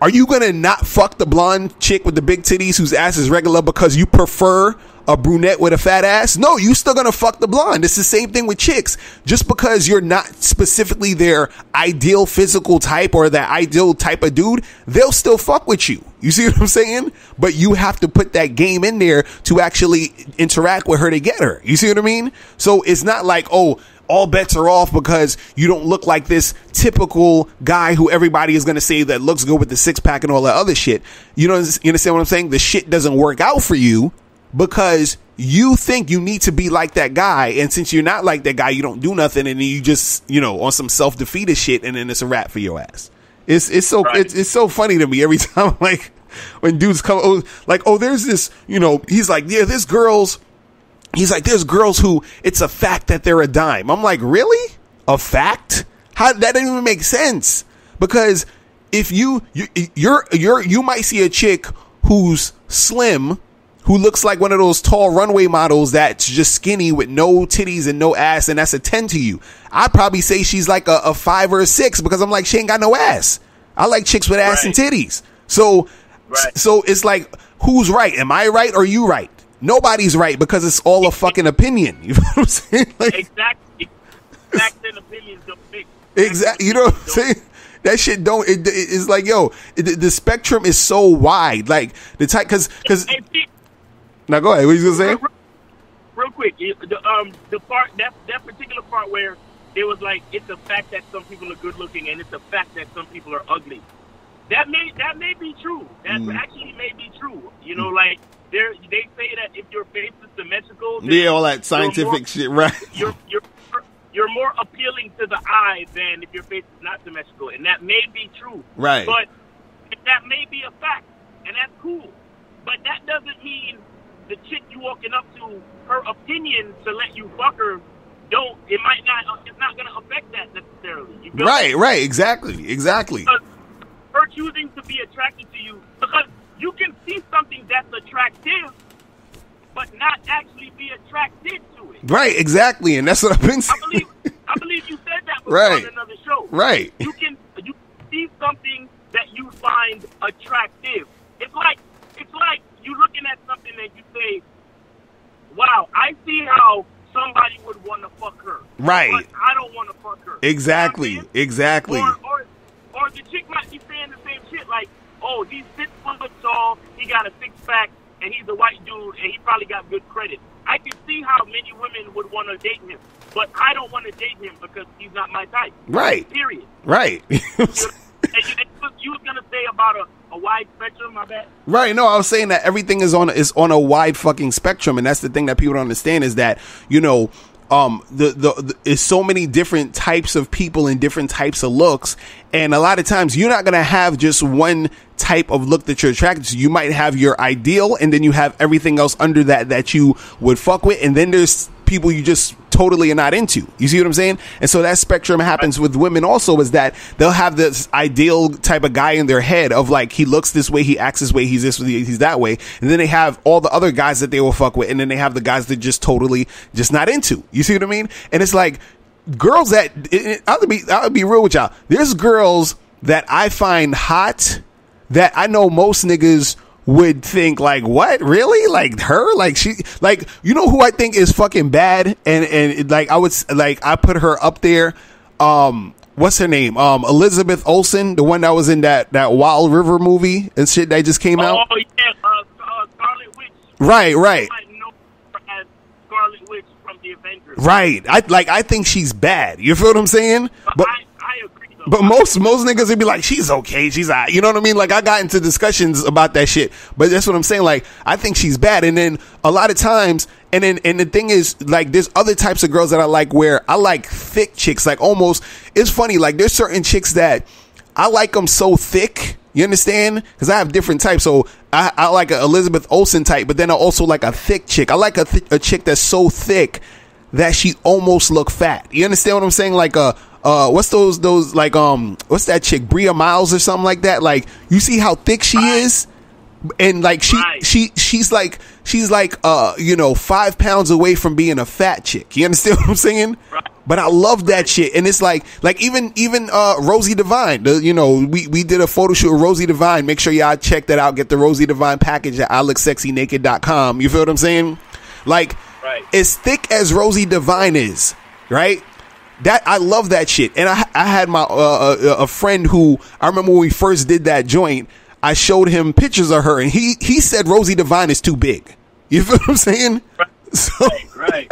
B: Are you going to not fuck the blonde chick with the big titties whose ass is regular because you prefer a brunette with a fat ass? No, you still going to fuck the blonde. It's the same thing with chicks. Just because you're not specifically their ideal physical type or that ideal type of dude, they'll still fuck with you. You see what I'm saying? But you have to put that game in there to actually interact with her to get her. You see what I mean? So it's not like, oh, all bets are off because you don't look like this typical guy who everybody is going to say that looks good with the six pack and all that other shit. You understand what I'm saying? The shit doesn't work out for you because you think you need to be like that guy. And since you're not like that guy, you don't do nothing. And you just, on some self-defeated shit. And then it's a wrap for your ass. It's so funny to me every time, like when dudes come, there's this, he's like, yeah, there's girls who it's a fact that they're a dime. I'm like, really? A fact? How that didn't even make sense. Because if you might see a chick who's slim who looks like one of those tall runway models that's just skinny with no titties and no ass, and that's a 10 to you, I'd probably say she's like a 5 or a 6 because I'm like, she ain't got no ass. I like chicks with ass and titties. So it's like, who's right? Am I right or you right? Nobody's right because it's all a fucking opinion. You know what I'm saying? Like,
C: exactly. Facts and opinions don't mix.
B: Exactly. You know what I'm saying? That shit don't. It's like, yo, the spectrum is so wide. Like the type, because. Now go ahead. What you gonna say?
C: Real quick, the part that particular part where it was like, it's a fact that some people are good looking and it's a fact that some people are ugly. That may be true. That actually may be true. You know, like. They say that if your face is symmetrical,
B: all that scientific shit, right?
C: You're more appealing to the eye than if your face is not symmetrical, and that may be true,
B: right?
C: But that may be a fact, and that's cool. But that doesn't mean the chick you walking up to, her opinion to let you fuck her, it's not going to affect that necessarily. You feel
B: right,
C: me?
B: Right, exactly.
C: Because her choosing to be attracted to you, because you can see something that's attractive, but not actually be attracted to it.
B: Right, exactly, and that's what I've been saying.
C: I believe you said that before on another show.
B: Right.
C: You see something that you find attractive. It's like you looking at something and you say, "Wow, I see how somebody would want to fuck her."
B: Right.
C: But I don't want to fuck her.
B: Exactly.
C: You know
B: exactly.
C: Or the chick might be saying the same shit, like, "Oh, he's 6 foot tall, he got a 6-pack, and he's a white dude, and he probably got good credit." I can see how many women would want to date him, but I don't want to date him because he's not my type.
B: Right.
C: Period.
B: Right.
C: You was gonna say about a wide spectrum, my bad.
B: Right. No, I was saying that everything is on a wide fucking spectrum, and that's the thing that people don't understand is that, you know, is so many different types of people and different types of looks, and a lot of times you're not gonna have just one type of look that you're attracted to. You might have your ideal, and then you have everything else under that you would fuck with, and then there's people you just totally are not into. You see what I'm saying? And so that spectrum happens with women also, is that they'll have this ideal type of guy in their head of like, he looks this way, he acts this way, he's this way, he's that way, and then they have all the other guys that they will fuck with, and then they have the guys that just totally just not into. You see what I mean? And it's like girls that I'll be real with y'all. There's girls that I find hot that I know most niggas would think like, what, really? Like her? Like she, like, you know who I think is fucking bad? And like, I put her up there. What's her name? Elizabeth Olsen, the one that was in that Wild River movie and shit that just came out.
C: Oh yeah, Scarlet Witch.
B: Right.
C: I know her as Scarlet Witch from the Avengers.
B: Right. I think she's bad. You feel what I'm saying? But
C: I agree.
B: But most niggas would be like, she's okay, she's all right. You know what I mean? Like, I got into discussions about that shit, but that's what I'm saying. Like, I think she's bad. And then a lot of times, and the thing is, like, there's other types of girls that I like, where I like thick chicks. Like, almost, it's funny, like, there's certain chicks that I like them so thick. You understand? Because I have different types. So I like a Elizabeth Olsen type, but then I also like a thick chick. I like a chick that's so thick that she almost look fat. You understand what I'm saying? Like what's those like what's that chick, Bria Miles or something like that? Like, you see how thick she is, and like she's like 5 pounds away from being a fat chick. You understand what I'm saying? Right. But I love that shit, and it's like even Rosie Devine. We did a photo shoot with Rosie Devine. Make sure y'all check that out. Get the Rosie Devine package at ILookSexyNaked.com. You feel what I'm saying? Like, right. As thick as Rosie Devine is, right? That, I love that shit. And I had my a friend who, I remember when we first did that joint, I showed him pictures of her, and he said Rosie Devine is too big. You feel what I'm saying?
C: Right. So, right.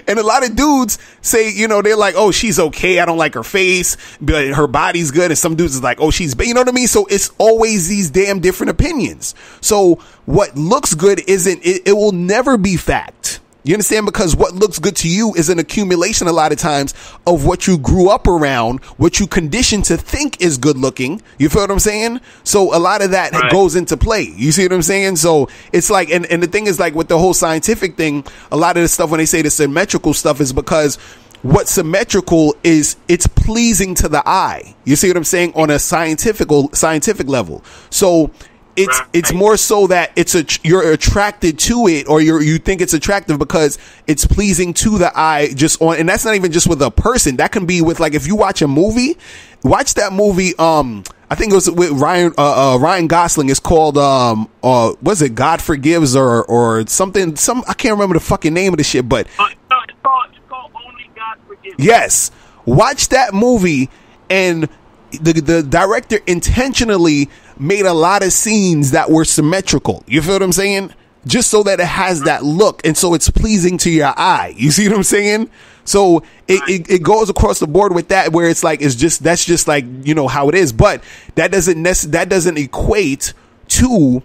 B: And a lot of dudes say, they're like, oh, she's okay, I don't like her face, but her body's good. And some dudes is like, oh, she's big. You know what I mean? So it's always these damn different opinions. So what looks good it will never be fact. You understand? Because what looks good to you is an accumulation a lot of times of what you grew up around, what you conditioned to think is good looking. You feel what I'm saying? So a lot of that goes into play. You see what I'm saying? So it's like, and the thing is, like, with the whole scientific thing, a lot of the stuff when they say the symmetrical stuff is because what's symmetrical is it's pleasing to the eye. You see what I'm saying? On a scientific level. So it's more so that you're attracted to it, or you think it's attractive because it's pleasing to the eye. And that's not even just with a person. That can be with, like, if you watch a movie, watch that movie. I think it was with Ryan Gosling. It's called was it God Forgives or something? I can't remember the fucking name of the shit, but
C: it's called Only God Forgives.
B: Yes, watch that movie, and the director intentionally made a lot of scenes that were symmetrical. You feel what I'm saying? Just so that it has that look, and so it's pleasing to your eye. You see what I'm saying? So it goes across the board with that, where it's like, that's just like, you know, how it is. But that doesn't equate to,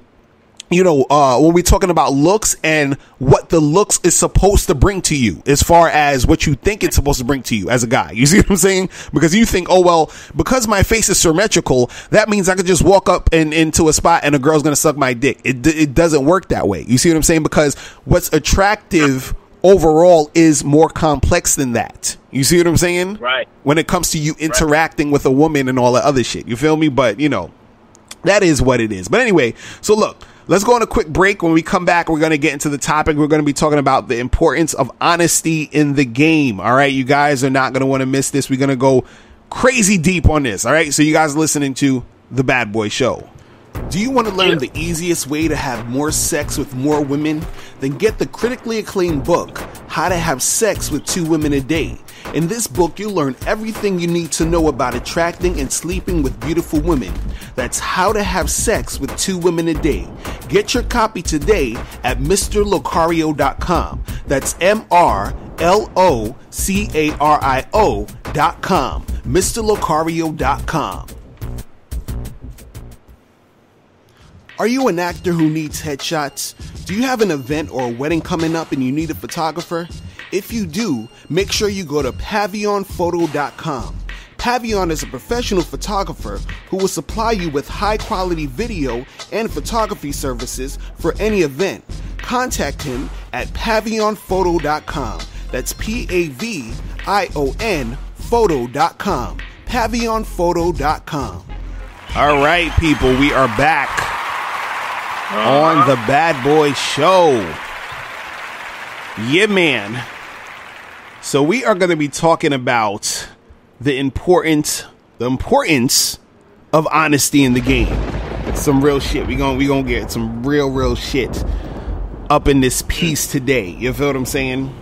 B: you know, when we're talking about looks and what the looks is supposed to bring to you, as far as what you think it's supposed to bring to you as a guy. You see what I'm saying? Because you think, oh, well, because my face is symmetrical, that means I could just walk up into a spot and a girl's going to suck my dick. It doesn't work that way. You see what I'm saying? Because what's attractive overall is more complex than that. You see what I'm saying?
C: Right.
B: When it comes to you interacting with a woman and all that other shit. You feel me? But, you know, that is what it is. But anyway, so look, let's go on a quick break. When we come back, we're going to get into the topic. We're going to be talking about the importance of honesty in the game. All right. You guys are not going to want to miss this. We're going to go crazy deep on this. All right. So you guys are listening to The Bad Boy Show. Do you want to learn the easiest way to have more sex with more women? Then get the critically acclaimed book, How to Have Sex with 2 Women a Day. In this book, you'll learn everything you need to know about attracting and sleeping with beautiful women. That's How to Have Sex with 2 Women a Day. Get your copy today at MrLocario.com. That's MrLocario.com. MrLocario.com. Are you an actor who needs headshots? Do you have an event or a wedding coming up and you need a photographer? If you do, make sure you go to PavionPhoto.com. Pavion is a professional photographer who will supply you with high-quality video and photography services for any event. Contact him at PavionPhoto.com. That's PAVION Photo.com. PavionPhoto.com. All right, people, we are back on the Bad Boy Show. Yeah, man. So we are going to be talking about the importance of honesty in the game. Some real shit. We gonna get some real shit up in this piece today. You feel what I'm saying?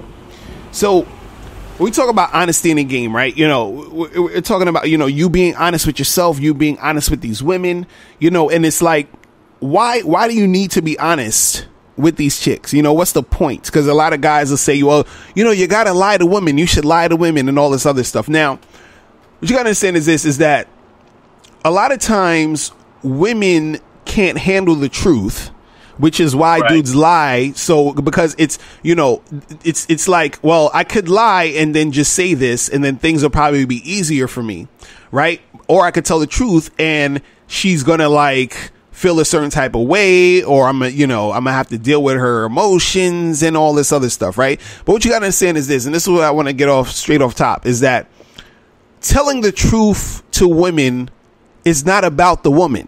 B: So when we talk about honesty in the game, right? You know, we're talking about, you know, you being honest with yourself, you being honest with these women, you know, and it's like, why do you need to be honest with these chicks? You know, what's the point? Because a lot of guys will say, well, you know, you got to lie to women. You should lie to women and all this other stuff. Now, what you got to understand is that a lot of times women can't handle the truth, which is why dudes lie. So because it's, you know, it's like, well, I could lie and then just say this and then things will probably be easier for me. Right. Or I could tell the truth and she's going to like feel a certain type of way, or I'm gonna have to deal with her emotions and all this other stuff, right? But what you gotta understand is this, and this is what I want to get off straight off top, is that telling the truth to women is not about the woman.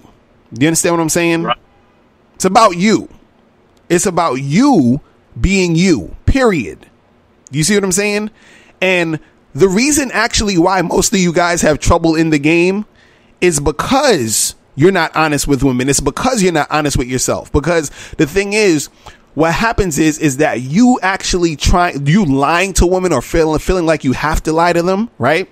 B: Do you understand what I'm saying? Right. It's about you. It's about you being you, period. Do you see what I'm saying? And the reason actually why most of you guys have trouble in the game is because you're not honest with women. It's because you're not honest with yourself. Because the thing is, what happens is that you actually lying to women or feeling like you have to lie to them, right?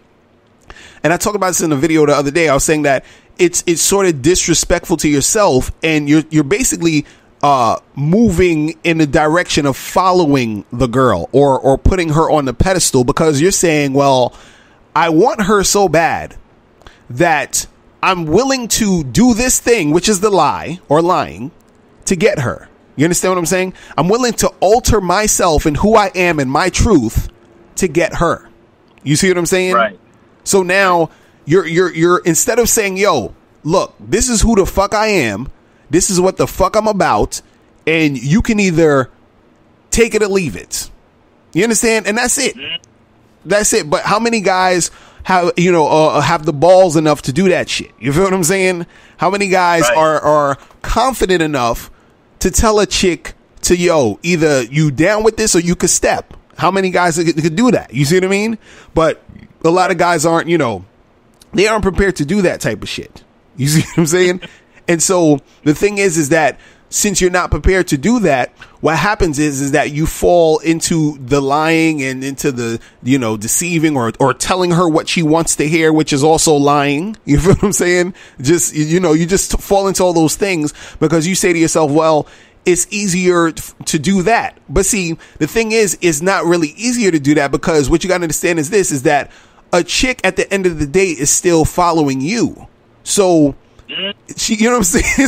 B: And I talked about this in a video the other day. I was saying that it's sort of disrespectful to yourself, and you're basically moving in the direction of following the girl or putting her on the pedestal, because you're saying, well, I want her so bad that I'm willing to do this thing, which is the lie or lying, to get her. You understand what I'm saying? I'm willing to alter myself and who I am and my truth to get her. You see what I'm saying?
C: Right.
B: So now you're instead of saying, yo, look, this is who the fuck I am. This is what the fuck I'm about. And you can either take it or leave it. You understand? And that's it. That's it. But how many guys have the balls enough to do that shit? You feel what I'm saying? How many guys are confident enough to tell a chick to, yo, either you down with this or you could step? How many guys could do that? You see what I mean? But a lot of guys aren't, they aren't prepared to do that type of shit. You see what I'm saying? And so the thing is that since you're not prepared to do that, what happens is that you fall into the lying and into the, deceiving or telling her what she wants to hear, which is also lying. You feel what I'm saying? Just, you just fall into all those things because you say to yourself, well, it's easier to do that. But see, the thing is, it's not really easier to do that because what you got to understand is that a chick at the end of the day is still following you. So she, you know what I'm saying?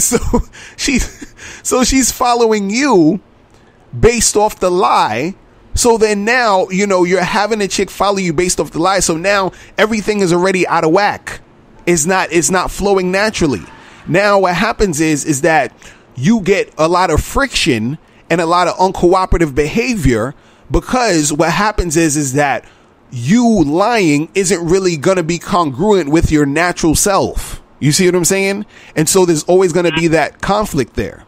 B: So she's following you based off the lie. So then now, you're having a chick follow you based off the lie. So now everything is already out of whack. It's not flowing naturally. Now what happens is that you get a lot of friction and a lot of uncooperative behavior because what happens is that you lying isn't really going to be congruent with your natural self. You see what I'm saying? And so there's always going to be that conflict there.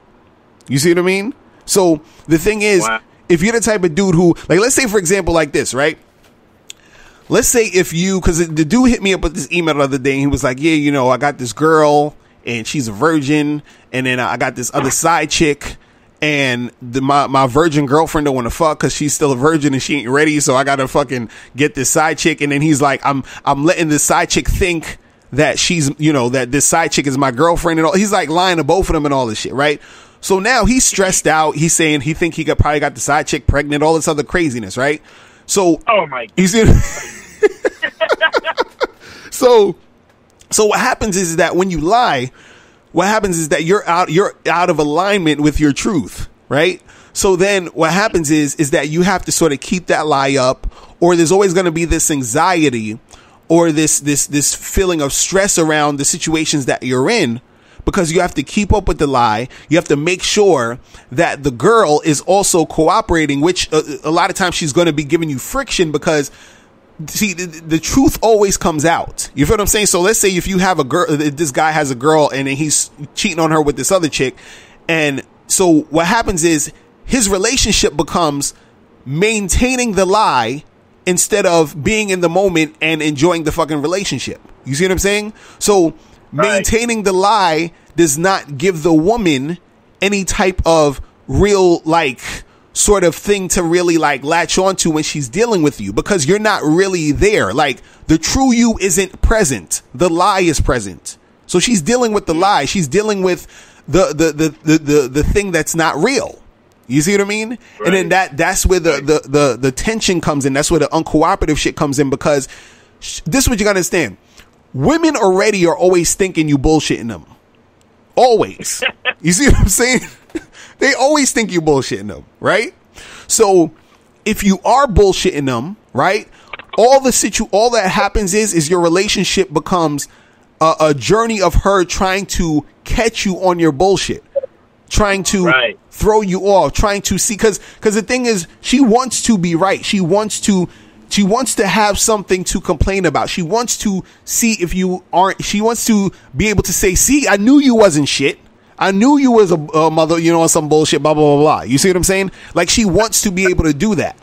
B: You see what I mean? So the thing is, if you're the type of dude who, like, let's say, for example, like this, right? Let's say because the dude hit me up with this email the other day and he was like, yeah, I got this girl and she's a virgin. And then I got this other side chick and my virgin girlfriend don't want to fuck because she's still a virgin and she ain't ready. So I got to fucking get this side chick. And then he's like, I'm letting this side chick think that she's, that this side chick is my girlfriend and all. He's like lying to both of them and all this shit, right? So now he's stressed out. He's saying he think he probably got the side chick pregnant, all this other craziness, right? So,
C: oh my God.
B: He's in. So what happens is that when you lie, what happens is that you're out of alignment with your truth, right? So then what happens is that you have to sort of keep that lie up, or there's always going to be this anxiety or this feeling of stress around the situations that you're in, because you have to keep up with the lie. You have to make sure that the girl is also cooperating, which a lot of times she's going to be giving you friction because, see, the truth always comes out. You feel what I'm saying? So let's say if you have a girl, this guy has a girl and he's cheating on her with this other chick. And so what happens is his relationship becomes maintaining the lie instead of being in the moment and enjoying the fucking relationship. You see what I'm saying? So maintaining the lie does not give the woman any type of real, like, sort of thing to really like latch onto when she's dealing with you, because you're not really there. Like, the true you isn't present. The lie is present. So she's dealing with the lie. She's dealing with the thing that's not real. You see what I mean? Right. And then that's where the tension comes in. That's where the uncooperative shit comes in, because this is what you gotta understand. Women already are always thinking you bullshitting them. Always. You see what I'm saying? They always think you bullshitting them, right? So if you are bullshitting them, right, all that happens is your relationship becomes a journey of her trying to catch you on your bullshit, trying to throw you off, trying to see, because the thing is, she wants to be right. She wants to have something to complain about. She wants to see if you aren't. She wants to be able to say, see, I knew you wasn't shit. I knew you was a mother, some bullshit, blah, blah, blah, blah. You see what I'm saying? Like, she wants to be able to do that.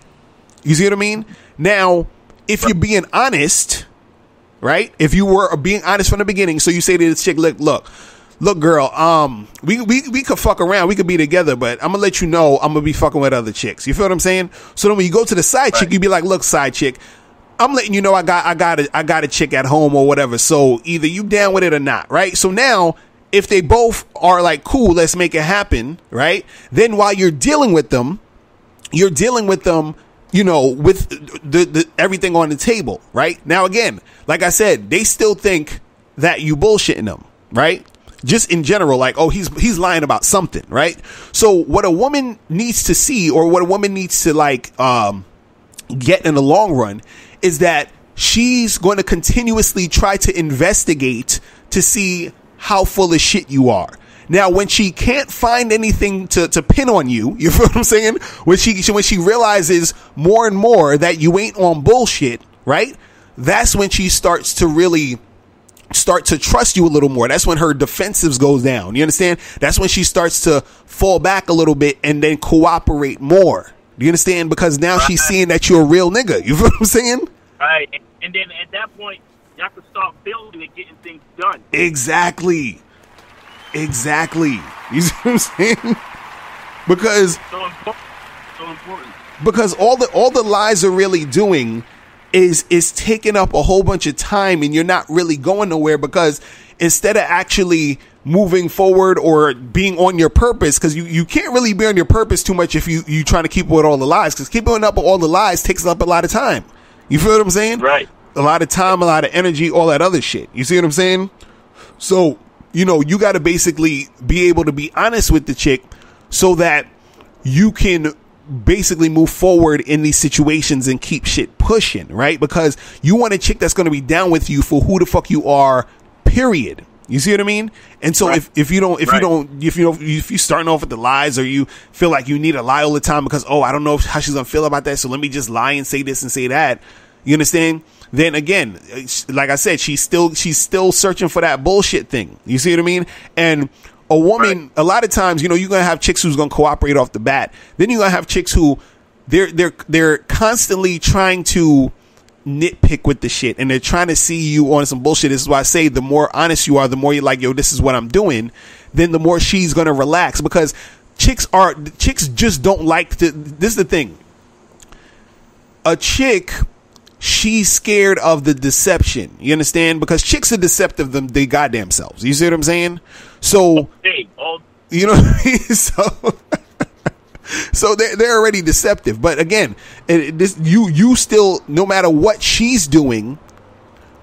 B: You see what I mean? Now, if you're being honest, right? If you were being honest from the beginning, so you say to this chick, look, girl, we could fuck around, we could be together, but I'm gonna let you know I'm gonna be fucking with other chicks. You feel what I'm saying? So then when you go to the side chick, you be like, look, side chick, I'm letting you know I got a chick at home or whatever. So either you down with it or not, right? So now, if they both are like, cool, let's make it happen, right? Then while you're dealing with them, with the everything on the table, right? Now, again, like I said, they still think that you bullshitting them, right? Just in general, like, oh, he's lying about something, right? So what a woman needs to see, or what a woman needs to like get in the long run, is that she's going to continuously try to investigate to see how full of shit you are. Now, when she can't find anything to pin on you, you feel what I'm saying? When she realizes more and more that you ain't on bullshit, right? that's when she starts to really start to trust you a little more. That's when her defensives goes down. You understand? That's when she starts to fall back a little bit and then cooperate more. Do you understand? Because now she's seeing that you're a real nigga. You feel what I'm saying?
C: Right. And then at that point, y'all can start building and getting things done.
B: Exactly. You see what I'm saying? Because
C: So important.
B: Because all the lies are really doing is taking up a whole bunch of time, and you're not really going nowhere, because instead of actually moving forward or being on your purpose, because you can't really be on your purpose too much if you trying to keep up with all the lies, because keeping up with all the lies takes up a lot of time. You feel what I'm saying?
C: Right.
B: A lot of time, a lot of energy, all that other shit. You see what I'm saying? So, you got to basically be able to be honest with the chick so that you can basically move forward in these situations and keep shit pushing, right? Because you want a chick that's going to be down with you for who the fuck you are, period. You see what I mean? And so
C: right.
B: if you're starting off with the lies, or you feel like you need to lie all the time because, I don't know how she's going to feel about that, so let me just lie and say this and say that. You understand? Then again, like I said, she's still searching for that bullshit thing. You see what I mean? And a woman, a lot of times, you're going to have chicks who's going to cooperate off the bat. Then you're going to have chicks who they're constantly trying to nitpick with the shit, and they're trying to see you on some bullshit. This is why I say the more honest you are, the more you're like, yo, this is what I'm doing, then the more she's going to relax, because chicks just don't like to. This is the thing. A chick, she's scared of the deception. You understand? Because chicks are deceptive them they goddamn selves. You see what I'm saying? So, you know what I mean? So they're already deceptive. But again, you still, no matter what she's doing,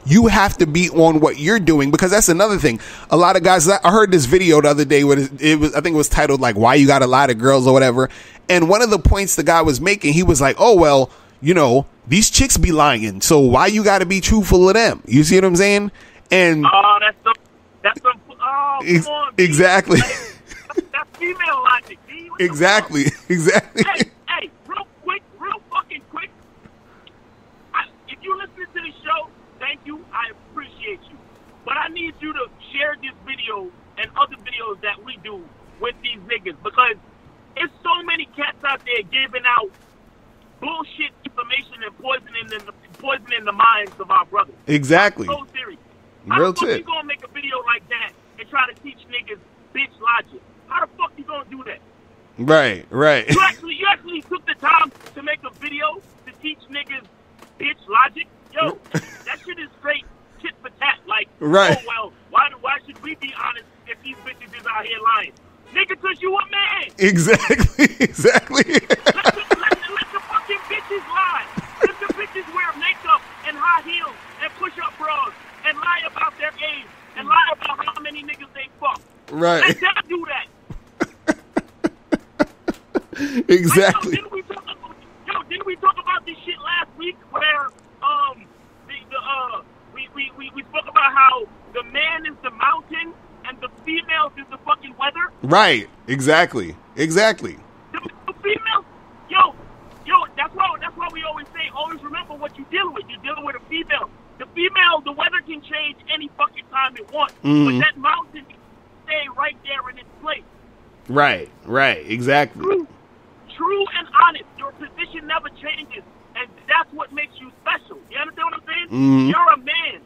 B: you have to be on what you're doing, because that's another thing. A lot of guys, I heard this video the other day where I think it was titled like "Why You Gotta Lie to Girls" or whatever. And one of the points the guy was making, he was like, "Oh well, these chicks be lying, so why you got to be truthful to them?" You see what I'm saying? And
C: come on,
B: exactly.
C: That's female logic.
B: Exactly.
C: Hey, real fucking quick. If you're listening to the show, thank you. I appreciate you. But I need you to share this video and other videos that we do with these niggas, because there's so many cats out there giving out bullshit information and poisoning the minds of our brothers.
B: Exactly.
C: I'm so serious. How the fuck you gonna make a video like that and try to teach niggas bitch logic? How the fuck you gonna do that?
B: Right.
C: You actually took the time to make a video to teach niggas bitch logic? Yo, that shit is straight tit for tat. Like,
B: right.
C: Oh well, why should we be honest if these bitches is out here lying? Nigga, cause you a man.
B: Exactly.
C: Let the fucking bitches lie. Let the bitches wear makeup and high heels and push-up bras and lie about their age and lie about how many niggas they fuck.
B: Right.
C: Let them do that.
B: Exactly.
C: Like, didn't we talk about this shit last week where we spoke about how the man is the mountain and the females is the fucking weather?
B: Right. Exactly.
C: The females, yo, that's why we always say, always remember what you're dealing with. You're dealing with a female. The female, the weather can change any fucking time it wants, but that mountain can stay right there in its place.
B: Right. Exactly.
C: True and honest. Your position never changes, and that's what makes you special. You understand what I'm saying?
B: Mm-hmm.
C: You're a man.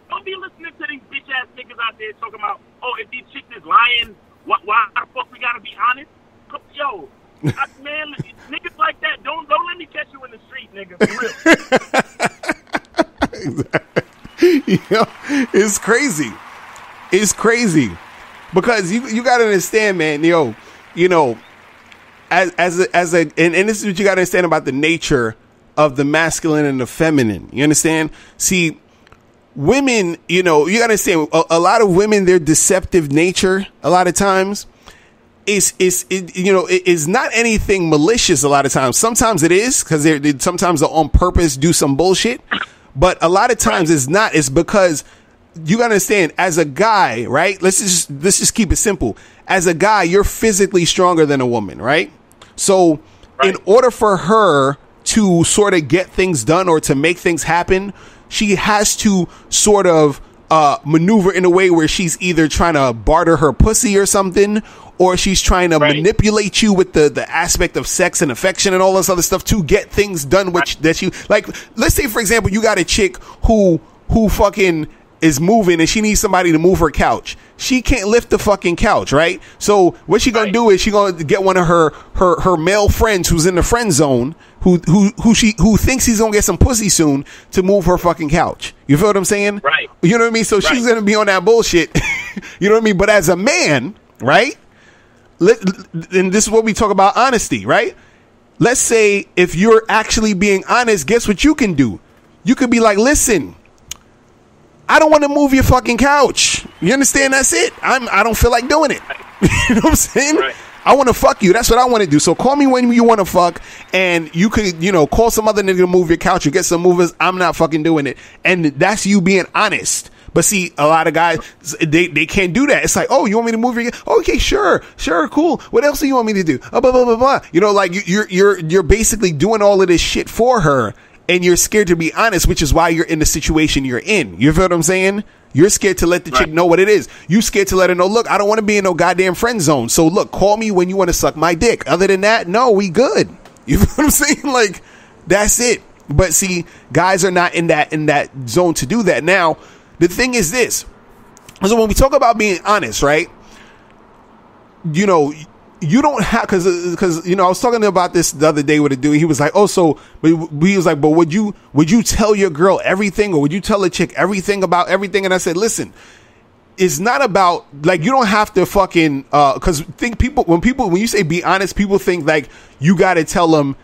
C: Don't be listening to these bitch ass niggas out there talking about, if these chicks is lying, why the fuck we gotta be honest? Yo, man, niggas like that, don't let me catch you in the street, nigga. For real.
B: Exactly. It's crazy. Because you gotta understand, man, as a and this is what you gotta understand about the nature of the masculine and the feminine. You understand? See, women, you gotta understand, a lot of women, their deceptive nature a lot of times is not anything malicious. A lot of times, sometimes it is, because sometimes they'll on purpose do some bullshit, but a lot of times it's not. It's because you gotta understand, as a guy, right? Let's just keep it simple. As a guy, you're physically stronger than a woman, right? So in order for her to sort of get things done or to make things happen, she has to sort of maneuver in a way where she's either trying to barter her pussy or something, or she's trying to manipulate you with the aspect of sex and affection and all this other stuff to get things done, which that you like. Let's say, for example, you got a chick who fucking is moving and she needs somebody to move her couch. She can't lift the fucking couch, right? So what she gonna do is she gonna get one of her male friends who's in the friend zone, who thinks he's gonna get some pussy soon, to move her fucking couch. You feel what I'm saying?
C: Right.
B: You know what I mean? So she's gonna be on that bullshit. You know what I mean? But as a man, right? And this is what we talk about, honesty, right? Let's say if you're actually being honest, guess what you can do? You could be like, listen, I don't want to move your fucking couch. You understand? That's it. I don't feel like doing it. You know what I'm saying? Right. I want to fuck you. That's what I want to do. So call me when you want to fuck, and you could, call some other nigga to move your couch. You get some movers. I'm not fucking doing it. And that's you being honest. But see, a lot of guys, they can't do that. It's like, oh, you want me to move your? Okay, sure, cool. What else do you want me to do? Blah, blah, blah, blah. Like you're basically doing all of this shit for her. And you're scared to be honest, which is why you're in the situation you're in. You feel what I'm saying? You're scared to let the chick know what it is. You scared to let her know, look, I don't want to be in no goddamn friend zone. So look, call me when you want to suck my dick. Other than that, no, we good. You feel what I'm saying? Like, that's it. But see, guys are not in that zone to do that. Now, the thing is this. So when we talk about being honest, right? You don't have, because I was talking about this the other day with a dude. He was like, oh, so he was like, but would you tell your girl everything, or would you tell a chick everything about everything? And I said, listen, it's not about, like, you don't have to fucking because when you say be honest, people think like you got to tell them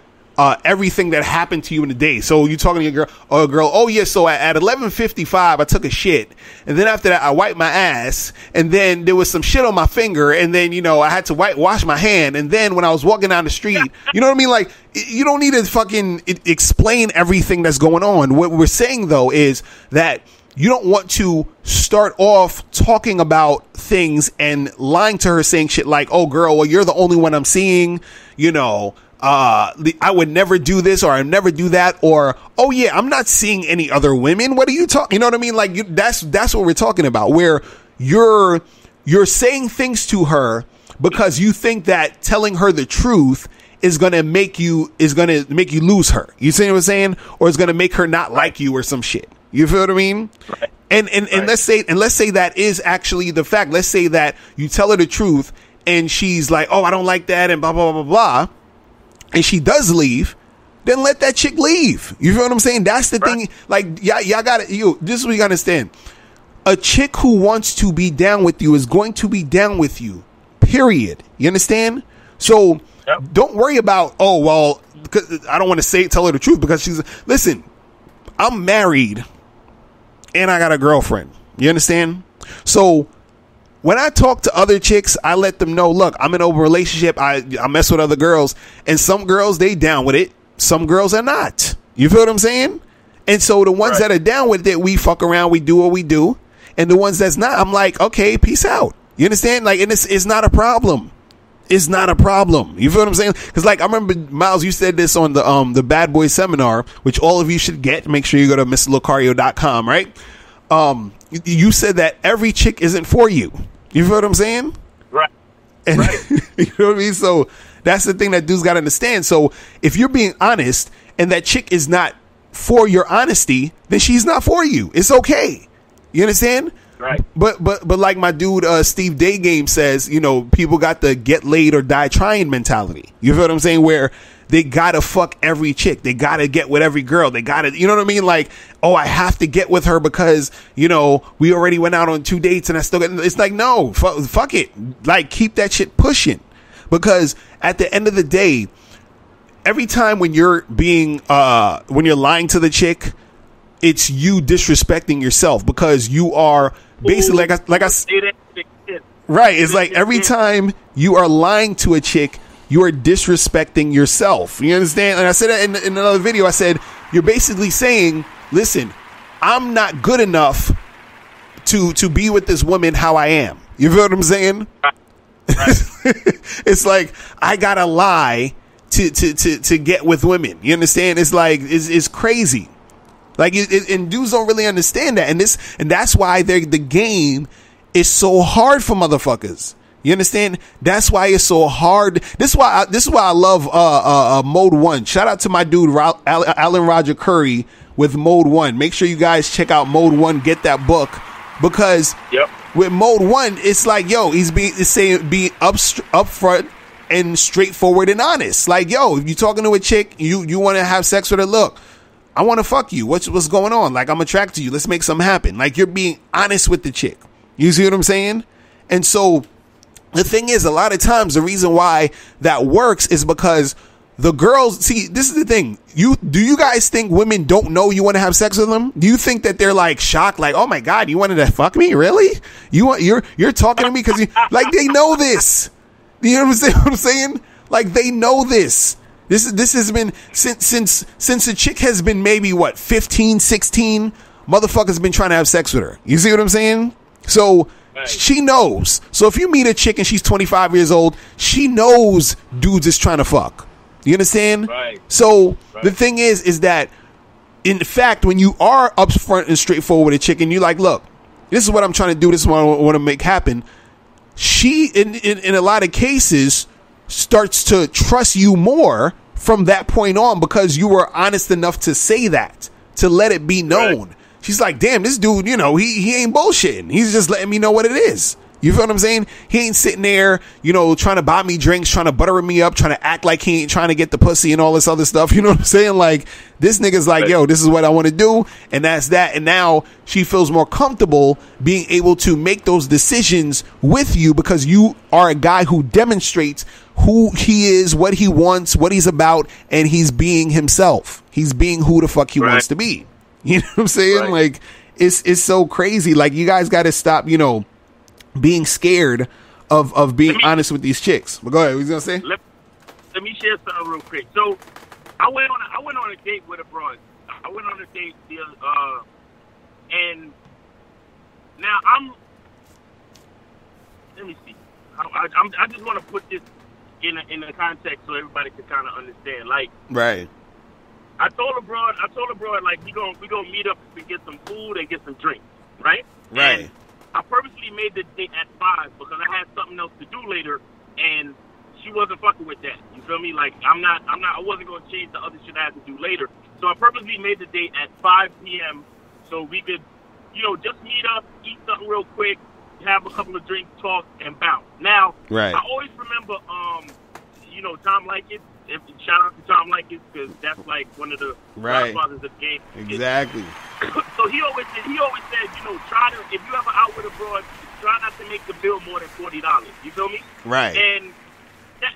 B: everything that happened to you in the day. So you talking to your girl, oh yeah, so at 11:55 I took a shit, and then after that I wiped my ass, and then there was some shit on my finger, and then I had to wash my hand, and then when I was walking down the street, you know what I mean? Like, you don't need to fucking explain everything that's going on. What we're saying though is that you don't want to start off talking about things and lying to her, saying shit like, oh girl, well, you're the only one I'm seeing, I would never do this, or I never do that, or, oh yeah, I'm not seeing any other women. What are you talking? You know what I mean? like that's what we're talking about, where you're saying things to her because you think that telling her the truth is gonna make you lose her. You see what I'm saying? Or it's gonna make her not like you or some shit. You feel what I mean? Right. And let's say that is actually the fact. Let's say that you tell her the truth and she's like, oh, I don't like that, and blah blah blah blah blah, and she does leave. Then let that chick leave. You feel what I'm saying? That's the thing. Like, y'all got it. This is what you gotta understand. A chick who wants to be down with you is going to be down with you. Period. You understand? So don't worry about, oh well, because I don't want to tell her the truth, because listen, I'm married and I got a girlfriend. You understand? So when I talk to other chicks, I let them know, look, I'm in an open relationship. I mess with other girls, and some girls, they down with it. Some girls are not. You feel what I'm saying? And so the ones that are down with it, we fuck around, we do what we do. And the ones that's not, I'm like, okay, peace out. You understand? Like, and it's not a problem. It's not a problem. You feel what I'm saying? Because, like, I remember, Miles, you said this on the Bad Boy seminar, which all of you should get. Make sure you go to MrLocario.com, right? You said that every chick isn't for you. You feel what I'm saying?
C: Right.
B: And, you know what I mean? So that's the thing that dudes got to understand. So if you're being honest and that chick is not for your honesty, then she's not for you. It's okay. You understand?
C: Right.
B: But like my dude Steve Daygame says, people got the get laid or die trying mentality. You feel what I'm saying? Where they gotta fuck every chick, they gotta get with every girl, they gotta, you know what I mean? Like, oh, I have to get with her because we already went out on 2 dates and I still get. It's like, no, fuck it. Like, keep that shit pushing, because at the end of the day, every time when you're when you're lying to the chick, it's you disrespecting yourself, because you are basically like I right. It's like every time you are lying to a chick, you are disrespecting yourself. You understand? And I said that in another video. I said, you're basically saying, listen, I'm not good enough to be with this woman how I am. You feel what I'm saying? Right. It's like, I gotta lie to get with women. You understand? It's like, it's crazy. Like, and dudes don't really understand that, and that's why the game is so hard for motherfuckers. You understand? That's why it's so hard. This is why I love Mode 1. Shout out to my dude Alan Roger Curry with Mode 1. Make sure you guys check out Mode 1. Get that book, because with Mode 1, it's like, yo, he's being upfront and straightforward and honest. Like, yo, if you're talking to a chick, you want to have sex with her, look, I want to fuck you. What's going on? Like, I'm attracted to you. Let's make something happen. Like, you're being honest with the chick. You see what I'm saying? And so the thing is, a lot of times the reason why that works is because the girls, see, this is the thing. Do you guys think women don't know you want to have sex with them? Do you think that they're like shocked, like, oh my God, you wanted to fuck me? Really? You're talking to me because like, they know this. You know what I'm saying? Like, they know this. This has been since the chick has been maybe 15, 16, motherfuckers been trying to have sex with her. You see what I'm saying? So she knows. So if you meet a chick and she's 25 years old, she knows dudes is trying to fuck. You understand?
C: Right.
B: So the thing is that, in fact, when you are upfront and straightforward with a chick and you're like, look, this is what I'm trying to do, this is what I want to make happen, she, in a lot of cases, starts to trust you more from that point on, because you were honest enough to say that, to let it be known. Right. She's like, damn, this dude, he ain't bullshitting. He's just letting me know what it is. You feel what I'm saying? He ain't sitting there, trying to buy me drinks, trying to butter me up, trying to act like he ain't trying to get the pussy and all this other stuff. You know what I'm saying? Like, this nigga's like, yo, this is what I want to do. And that's that. And now she feels more comfortable being able to make those decisions with you, because you are a guy who demonstrates who he is, what he wants, what he's about, and he's being himself. He's being who the fuck he wants to be. You know what I'm saying?
C: Right.
B: Like, it's so crazy. Like, you guys got to stop, being scared of being honest with these chicks. But go ahead. What you gonna say?
C: Let me share something real quick. So I went on a date with a broad. I went on a date and now let me see. I just want to put this in a context so everybody can kind of understand. Like,
B: right.
C: I told a broad like we gonna meet up and get some food and get some drinks, right?
B: Right.
C: And I purposely made the date at 5 because I had something else to do later, and she wasn't fucking with that. You feel me? Like, I wasn't going to change the other shit I had to do later. So I purposely made the date at 5 p.m. so we could, just meet up, eat something real quick, have a couple of drinks, talk, and bounce. Now,
B: right.
C: I always remember, Tom Likens. Shout out to Tom Likens, because that's like one of the godfathers of the game.
B: Exactly.
C: So he always said, try to, if you ever out with a broad, try not to make the bill more than $40. You feel me?
B: Right.
C: And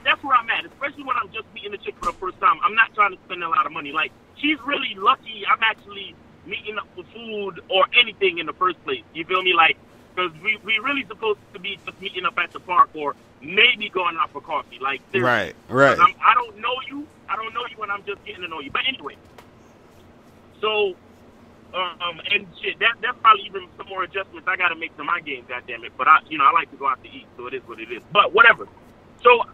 C: that's where I'm at, especially when I'm just meeting the chick for the first time. I'm not trying to spend a lot of money. Like, she's really lucky I'm actually meeting up for food or anything in the first place. You feel me? Like, because we really supposed to be just meeting up at the park or maybe going out for coffee. Like, seriously.
B: Right.
C: I don't know you. I don't know you when I'm just getting to know you. But anyway, so, and shit, that's probably even some more adjustments I got to make to my game, goddammit. But I like to go out to eat, so it is what it is. But whatever. So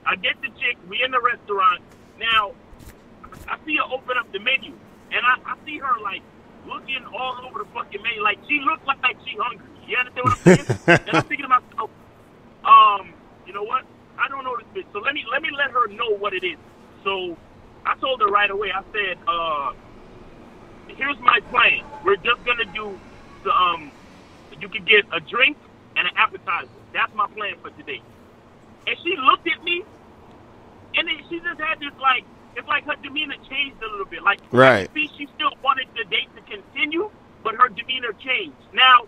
C: I get the chick. We in the restaurant. Now, I see her open up the menu, and I see her, like, looking all over the fucking menu. Like, she looks like she hungry. You understand what I'm saying? And I'm thinking to myself, you know what? I don't know this bitch. So let me let her know what it is. So I told her right away. I said, here's my plan. We're just gonna do you can get a drink and an appetizer. That's my plan for today. And she looked at me, and then she just had this, like, it's like her demeanor changed a little bit. Like,
B: right.
C: See, she still wanted the date to continue, but her demeanor changed. Now,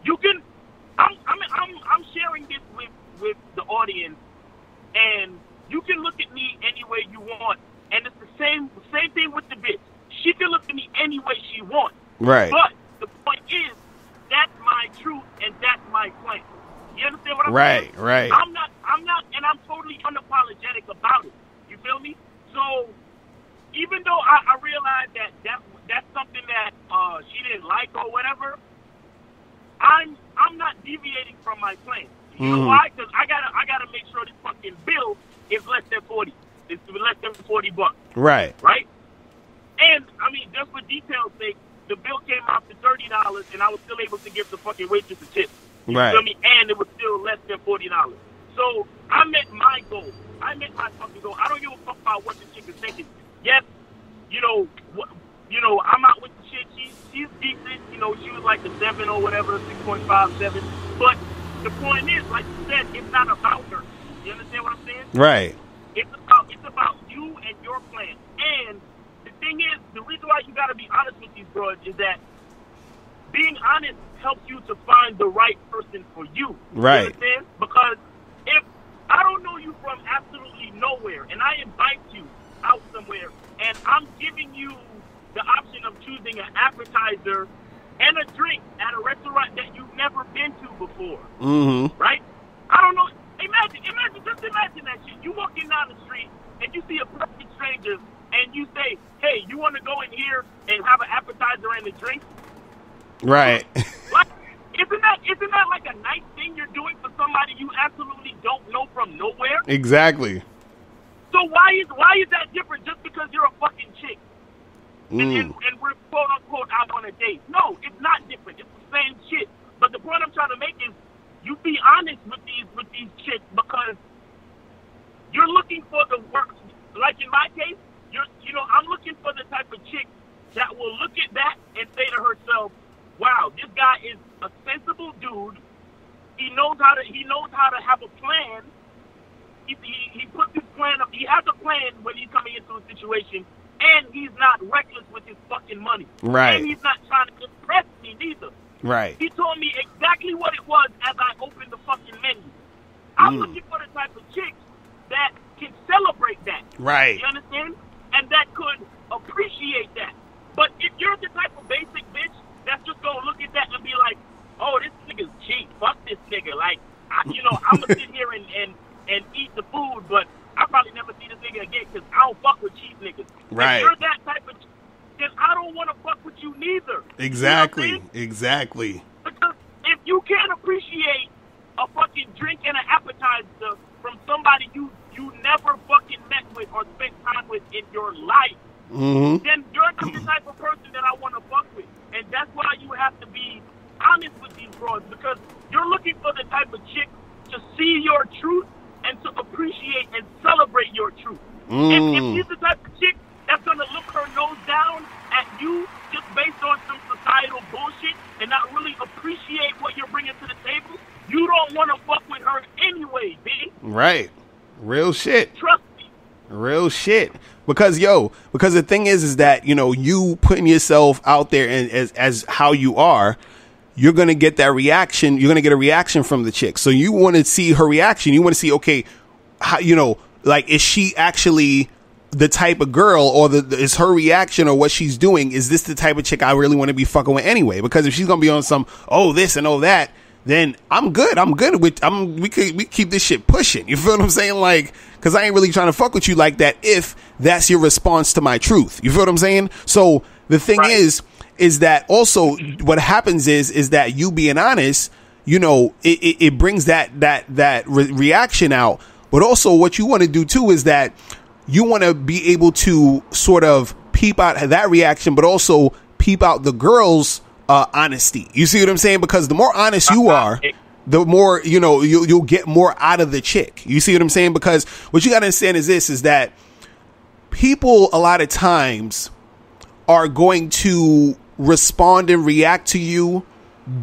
C: you can, I'm sharing this with the audience, and you can look at me any way you want, and it's the same thing with the bitch. She can look at me any way she wants.
B: Right.
C: But the point is, that's my truth, and that's my plan. You understand what I'm saying?
B: Right.
C: I'm not, and I'm totally unapologetic about it. You feel me? So, even though I realized that's something that she didn't like or whatever, I'm not deviating from my plan. You know why? Because I gotta make sure this fucking bill is less than 40. It's less than $40.
B: Right.
C: Right? And, I mean, just for detail's sake, the bill came out to $30, and I was still able to give the fucking waitress a tip. You feel me? And it was still less than $40. So I met my goal. I met my fucking goal. I don't give a fuck about what the chick is thinking. Yes, I'm out with the chick. She's decent. She was like the 7 or whatever, 6.57. But the point is, like you said, it's not about her. You understand what I'm saying?
B: Right.
C: It's about you and your plan. And the thing is, the reason why you got to be honest with these broads is that being honest helps you to find the right person for you.
B: Right.
C: You understand? Because if I don't know you from absolutely nowhere, and I invite you out somewhere, and I'm giving you the option of choosing an appetizer and a drink at a restaurant that you've never been to before, right? I don't know. Just imagine that shit. You walking down the street and you see a perfect stranger, and you say, "Hey, you want to go in here and have an appetizer and a drink?"
B: Right.
C: Like, isn't that like a nice thing you're doing for somebody you absolutely don't know from nowhere?
B: Exactly.
C: So why is that different just because you're a fucking chick? And we're quote unquote out on a date. No, it's not different. It's the same shit. But the point I'm trying to make is you be honest with these chicks, because you're looking for the work. Like in my case, I'm looking for the type of chick that will look at that and say to herself, "Wow, this guy is a sensible dude. He knows how to have a plan. He puts his plan up. He has a plan when he's coming into a situation, and he's not reckless with his fucking money.
B: Right.
C: And he's not trying to impress me neither."
B: Right.
C: He told me exactly what it was as I opened the fucking menu. I'm looking for the type of chick that can celebrate that.
B: Right.
C: You understand? And that could appreciate that. But if you're the type of basic bitch that's just gonna look at that and be like, "Oh, this nigga's cheap. Fuck this nigga." Like, I'm gonna sit here and eat the food, but I probably never see this nigga again because I don't fuck with cheap niggas.
B: Right.
C: If you're that type of chick, then I don't want to fuck with you neither.
B: Exactly.
C: You know what I'm saying?
B: Exactly.
C: Because if you can't appreciate a fucking drink and an appetizer from somebody you never fucking met with or spent time with in your life, then you're not the type of person that I want to fuck with. And that's why you have to be honest with these broads, because you're looking for the type of chick to see your truth and to appreciate and celebrate your truth. If she's the type of chick that's going to look her nose down at you just based on some societal bullshit and not really appreciate what you're bringing to the table, you don't want to fuck with her anyway, B.
B: Right. Real shit.
C: Trust me.
B: Real shit. Because the thing is that, you putting yourself out there and as how you are, you're going to get that reaction. You're going to get a reaction from the chick. So you want to see her reaction. You want to see, okay, how, is she actually the type of girl, or is her reaction or what she's doing, is this the type of chick I really want to be fucking with anyway? Because if she's going to be on some, this and that, then I'm good. We keep this shit pushing. You feel what I'm saying? Like, cause I ain't really trying to fuck with you like that if that's your response to my truth. You feel what I'm saying? So the thing is that also what happens is that you being honest, it brings that reaction out. But also what you want to do too is that you want to be able to sort of peep out that reaction, but also peep out the girl's honesty. You see what I'm saying? Because the more honest you are, the more, you'll get more out of the chick. You see what I'm saying? Because what you got to understand is that people a lot of times are going to respond and react to you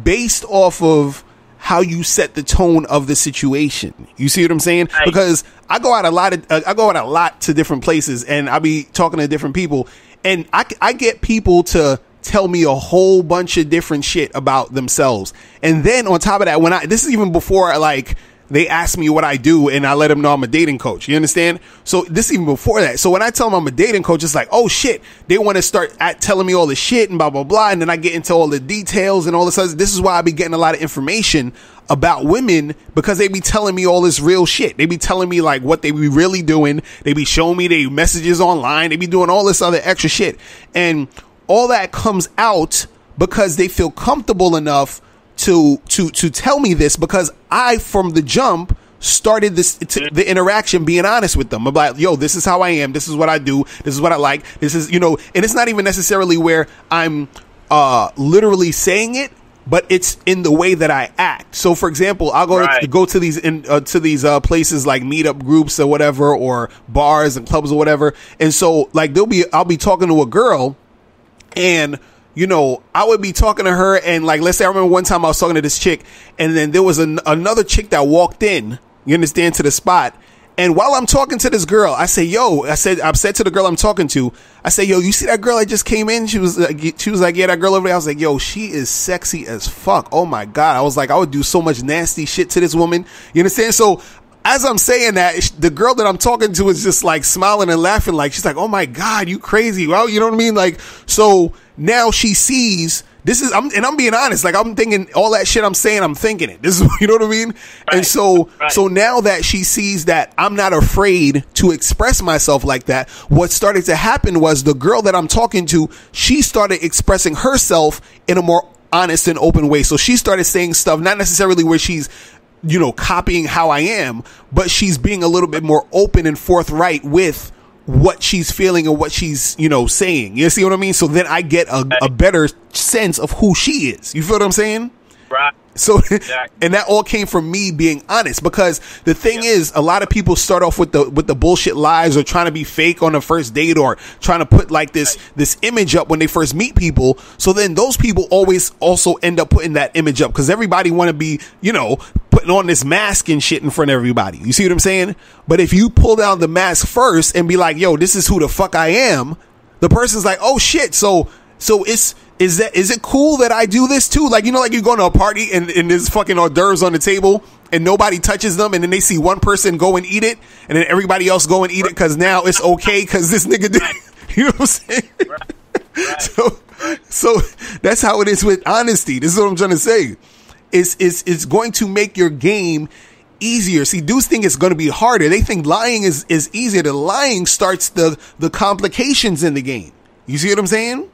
B: based off of how you set the tone of the situation. You see what I'm saying? Right. Because I go out a lot to different places, and I be talking to different people, and I get people to tell me a whole bunch of different shit about themselves. And then on top of that, this is even before they ask me what I do and I let them know I'm a dating coach. You understand? So this is even before that. So when I tell them I'm a dating coach, it's like, oh shit, they want to start telling me all the shit and blah, blah, blah. And then I get into all the details and all this other. This is why I be getting a lot of information about women, because they be telling me all this real shit. They be telling me like what they be really doing. They be showing me their messages online. They be doing all this other extra shit. And all that comes out because they feel comfortable enough to tell me this, because I, from the jump, started the interaction being honest with them about, yo, this is how I am, this is what I do, this is what I like, this is, and it's not even necessarily where I'm literally saying it, but it's in the way that I act. So for example, I'll go to these places like meetup groups or whatever, or bars and clubs or whatever, and so like I'll be talking to a girl, and I would be talking to her, and like, let's say I remember one time I was talking to this chick, and then there was another chick that walked in, you understand, to the spot. And while I'm talking to this girl, I say, I've said to the girl I'm talking to, I say, yo, you see that girl that just came in? She was like, yeah, that girl over there. I was like, yo, she is sexy as fuck. Oh my God. I was like, I would do so much nasty shit to this woman. You understand? So as I'm saying that, the girl that I'm talking to is just like smiling and laughing. Like, she's like, oh my God, you crazy. Well, you know what I mean? Like, so now she sees this is, and I'm being honest, like I'm thinking all that shit I'm saying, I'm thinking it. This is, you know what I mean? Right. And so now that she sees that I'm not afraid to express myself like that, what started to happen was the girl that I'm talking to, she started expressing herself in a more honest and open way. So she started saying stuff, not necessarily where she's, copying how I am, but she's being a little bit more open and forthright with what she's feeling and what she's, saying. You see what I mean? So then I get a better sense of who she is. You feel what I'm saying? Right. So, and that all came from me being honest, because the thing is, a lot of people start off with the bullshit lies, or trying to be fake on the first date, or trying to put like this image up when they first meet people. So then those people always also end up putting that image up, because everybody want to be, putting on this mask and shit in front of everybody. You see what I'm saying? But if you pull down the mask first and be like, yo, this is who the fuck I am, the person's like, oh shit. So is it cool that I do this too? Like, like you go to a party and there's fucking hors d'oeuvres on the table and nobody touches them, and then they see one person go and eat it, and then everybody else go and eat it because now it's okay because this nigga did. You know what I'm saying? Right. So that's how it is with honesty. This is what I'm trying to say. It's going to make your game easier. See, dudes think it's going to be harder. They think lying is easier. The lying starts the complications in the game. You see what I'm saying?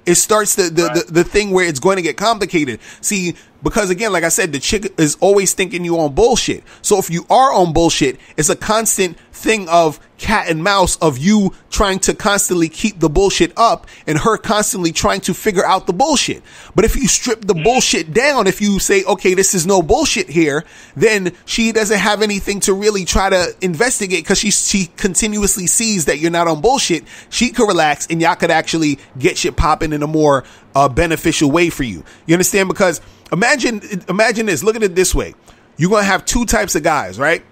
B: It starts the thing where it's going to get complicated. See, because again, like I said, the chick is always thinking you on bullshit. So if you are on bullshit, it's a constant thing of cat and mouse, of you trying to constantly keep the bullshit up and her constantly trying to figure out the bullshit. But if you strip the bullshit down, if you say, okay, this is no bullshit here, then she doesn't have anything to really try to investigate, because she continuously sees that you're not on bullshit. She could relax and y'all could actually get shit popping in a more beneficial way for you. You understand? Because imagine this. Look at it this way. You're going to have two types of guys, right?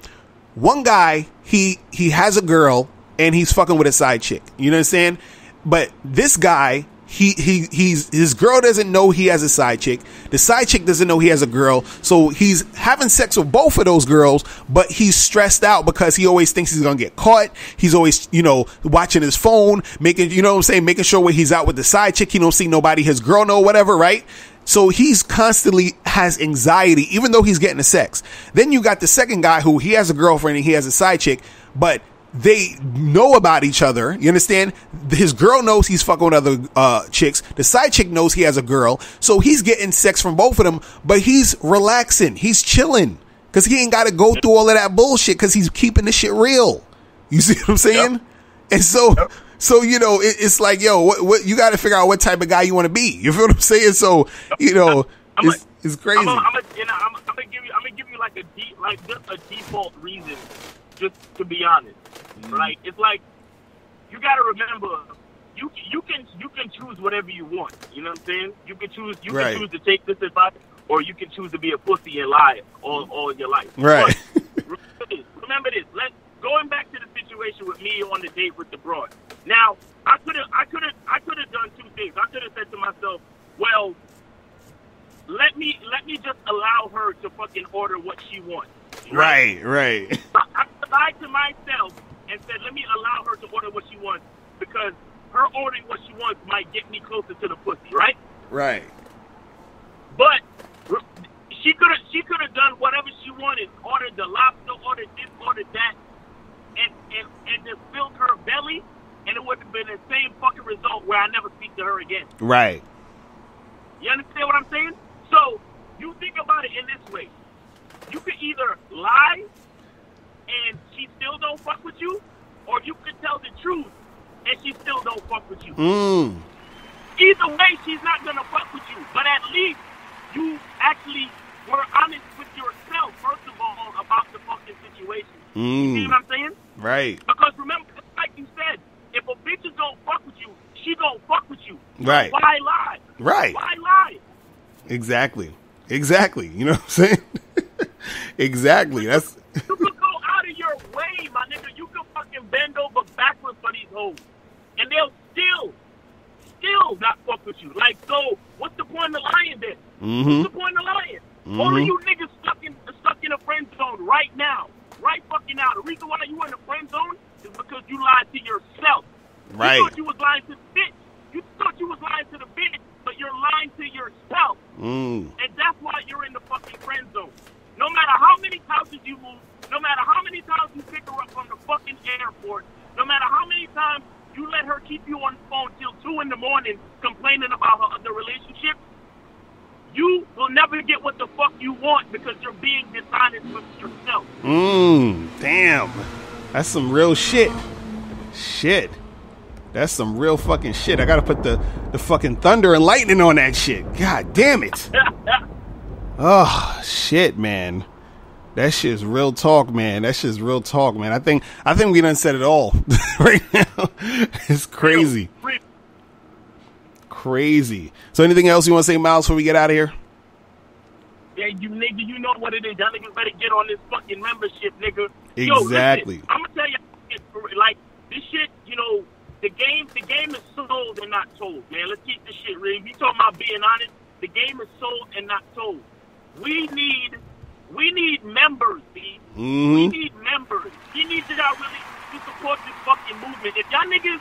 B: One guy, he has a girl and he's fucking with a side chick. You know what I'm saying? But this guy, his girl doesn't know he has a side chick. The side chick doesn't know he has a girl. So he's having sex with both of those girls, but he's stressed out because he always thinks he's going to get caught. He's always, watching his phone, making sure when he's out with the side chick, he don't see nobody, his girl, no, whatever, right? So he's constantly has anxiety, even though he's getting the sex. Then you got the second guy who he has a girlfriend and he has a side chick, but they know about each other. You understand? His girl knows he's fucking with other chicks. The side chick knows he has a girl. So he's getting sex from both of them, but he's relaxing. He's chilling because he ain't got to go through all of that bullshit because he's keeping the shit real. You see what I'm saying? Yep. And so... Yep. So, it's like, yo, what you got to figure out what type of guy you want to be. You feel what I'm saying? So, it's crazy. I'm gonna give you like just a default reason, just to be honest. Right? It's like, you got to remember, you can choose whatever you want. You know what I'm saying? You can choose to take this advice, or you can choose to be a pussy and lie all your life. Right. But remember this. Going back to the situation with me on the date with the broad. Now, I could have done two things. I could have said to myself, well, let me just allow her to fucking order what she wants. Right. I lied to myself and said, let me allow her to order what she wants, because her ordering what she wants might get me closer to the pussy, right? Right. But she could have done whatever she wanted, ordered the lobster, ordered this, ordered that, and just filled her belly, and it would have been the same fucking result where I never speak to her again. Right. You understand what I'm saying? So, you think about it in this way.
C: You could either lie and she still don't fuck with you, or you could tell the truth and she still don't fuck with you. Either way, she's not gonna fuck with you. But at least you actually were honest with yourself, first of all, about the fucking situation. You see what I'm saying?
B: Right.
C: Because remember, like you said, if a bitch is gonna fuck with you, she gonna fuck with you.
B: Right.
C: So why lie?
B: Right.
C: Why lie?
B: Exactly. You know what I'm saying? Exactly. That's.
C: You could go out of your way, my nigga. You could fucking bend over backwards for these hoes, and they'll still not fuck with you. Like, so what's the point of lying then? What's the point of lying? All of you niggas stuck in a friend zone right now. Right fucking now. The reason why you in a friend zone is because you lied to yourself.
B: Right.
C: You thought you was lying to the bitch. You thought you was lying to the bitch, but you're lying to yourself. And that's why you're in the fucking friend zone. No matter how many houses you move, no matter how many times you pick her up from the fucking airport, no matter how many times you let her keep you on the phone till 2 in the morning complaining about her other relationship, you will never get what the fuck you want because you're being dishonest with yourself.
B: Damn. That's some real shit. That's some real fucking shit. I gotta put the fucking thunder and lightning on that shit. God damn it. Oh, shit, man. That shit's real talk, man. I think we done said it all right now. It's crazy. Crazy. So anything else you want to say, Miles, before we get out of here?
C: Yeah, you nigga, you know what it is. Y'all niggas better get on this fucking membership, nigga.
B: Exactly.
C: Yo, listen, I'm gonna tell you, like, this shit, you know, the game is sold and not told, man. Let's keep this shit real. You talking about being honest? The game is sold and not told. We need members, B. We need members. We need y'all really to support this fucking movement. If y'all niggas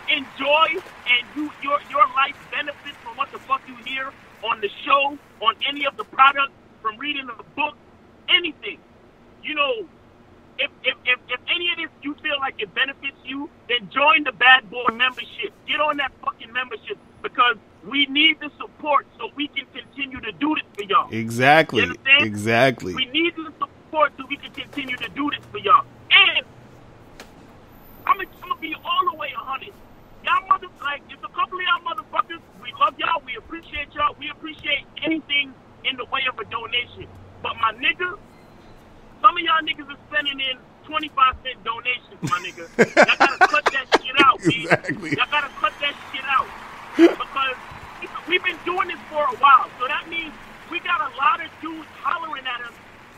C: enjoy and your life benefits from what the fuck you hear on the show, on any of the products, from reading the book, anything, you know, if any of this you feel like it benefits you, then join the Bad Boy membership. Get on that fucking membership because we need the support so we can continue to do this for y'all.
B: Exactly.
C: You understand?
B: Exactly.
C: We need the support so we can continue to do this for y'all. And I'm gonna be all the way 100. Y'all it's a couple of y'all motherfuckers. We love y'all. We appreciate y'all. We appreciate anything in the way of a donation. But my nigga, some of y'all niggas are sending in 25-cent donations, my nigga. Y'all gotta cut that shit out, B.
B: Exactly.
C: Y'all gotta cut that shit out. Because we've been doing this for a while. So that means we got a lot of dudes hollering at us,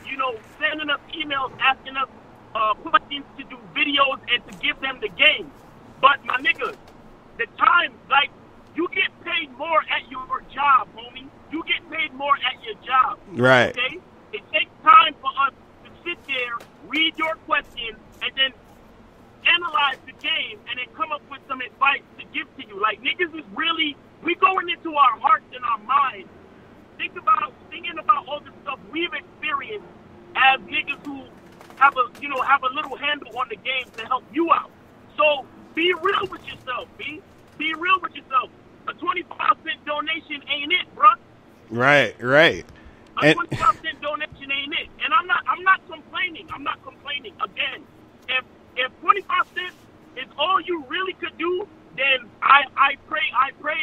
C: you know, sending us emails, asking us questions to do videos and to give them the game. But my nigga, the time, like, you get paid more at your job, homie. You get paid more at your job.
B: Right.
C: Okay? It takes time for us to sit there, read your questions, and then analyze the game, and then come up with some advice to give to you. Like, niggas is really, we going into our hearts and our minds, thinking about all the stuff we've experienced as niggas who have a little handle on the game to help you out. So be real with yourself, B. Be real with yourself. A 25-cent donation ain't it, bruh.
B: Right.
C: A 25-cent donation ain't it. And I'm not complaining. Again, if 25 cents is all you really could do, then I pray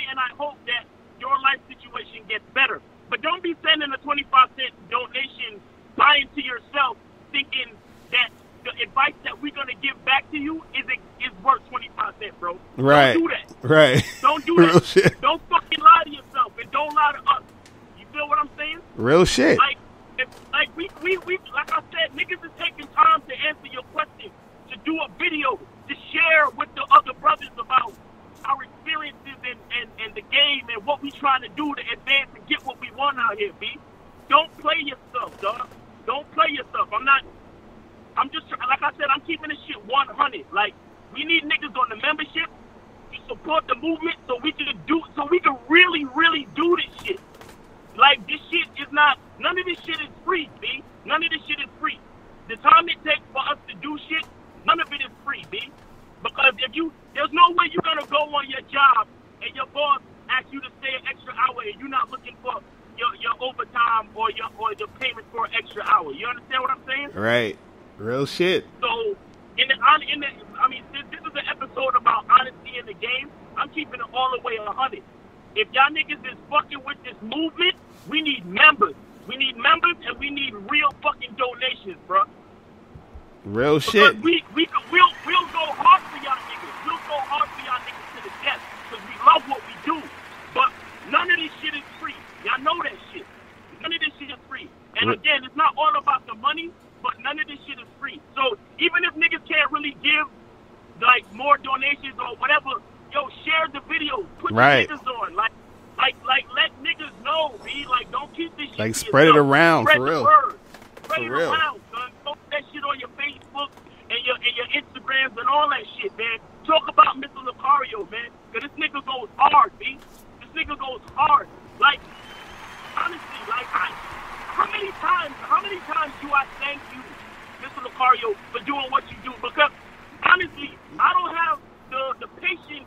C: and I hope that your life situation gets better. But don't be sending a 25-cent donation, lying to yourself, thinking that the advice that we're gonna give back to you is worth 25 cents, bro.
B: Right.
C: Don't do that.
B: Right.
C: Don't do
B: Real
C: that.
B: shit.
C: Don't fucking lie to yourself and don't lie to us. You feel what I'm saying?
B: Real shit.
C: Like we like I said, niggas is taking time to answer your questions, to do a video, to share with the other brothers about our experiences and the game and what we trying to do to advance and get what we want out here, B. Don't play yourself, dog. Don't play yourself. I'm just, like I said, I'm keeping this shit 100. Like, we need niggas on the membership to support the movement so we can really, really do this shit. Like, this shit is not, none of this shit is free, B. None of this shit is free. The time it takes for us to do shit, none of it is free, B. Because there's no way you're gonna go on your job and your boss asks you to stay an extra hour and you're not looking for your overtime or your payment for an extra hour. You understand what I'm saying?
B: Right. Real shit.
C: So this is an episode about honesty in the game. I'm keeping it all the way 100. If y'all niggas is fucking with this movement, we need members. We need members, and we need real fucking donations, bro.
B: Real shit.
C: We'll go hard for y'all niggas. We'll go hard for y'all niggas to the death because we love what we do. But none of this shit is free. Y'all know that shit. None of this shit is free. And again, it's not all about the money, but none of this shit is free. So even if niggas can't really give like more donations or whatever, yo, share the video. Put the niggas on. Like let niggas know, B. Like, don't keep this shit.
B: Like, spread it around,
C: spread
B: for real.
C: Spread it around, son. Post that shit on your Facebook and your Instagrams and all that shit, man. Talk about Mr. Lucario, man. Because this nigga goes hard, B. This nigga goes hard. Like, honestly, like, how many times do I thank you, Mr. Lucario, for doing what you do? Because, honestly, I don't have the patience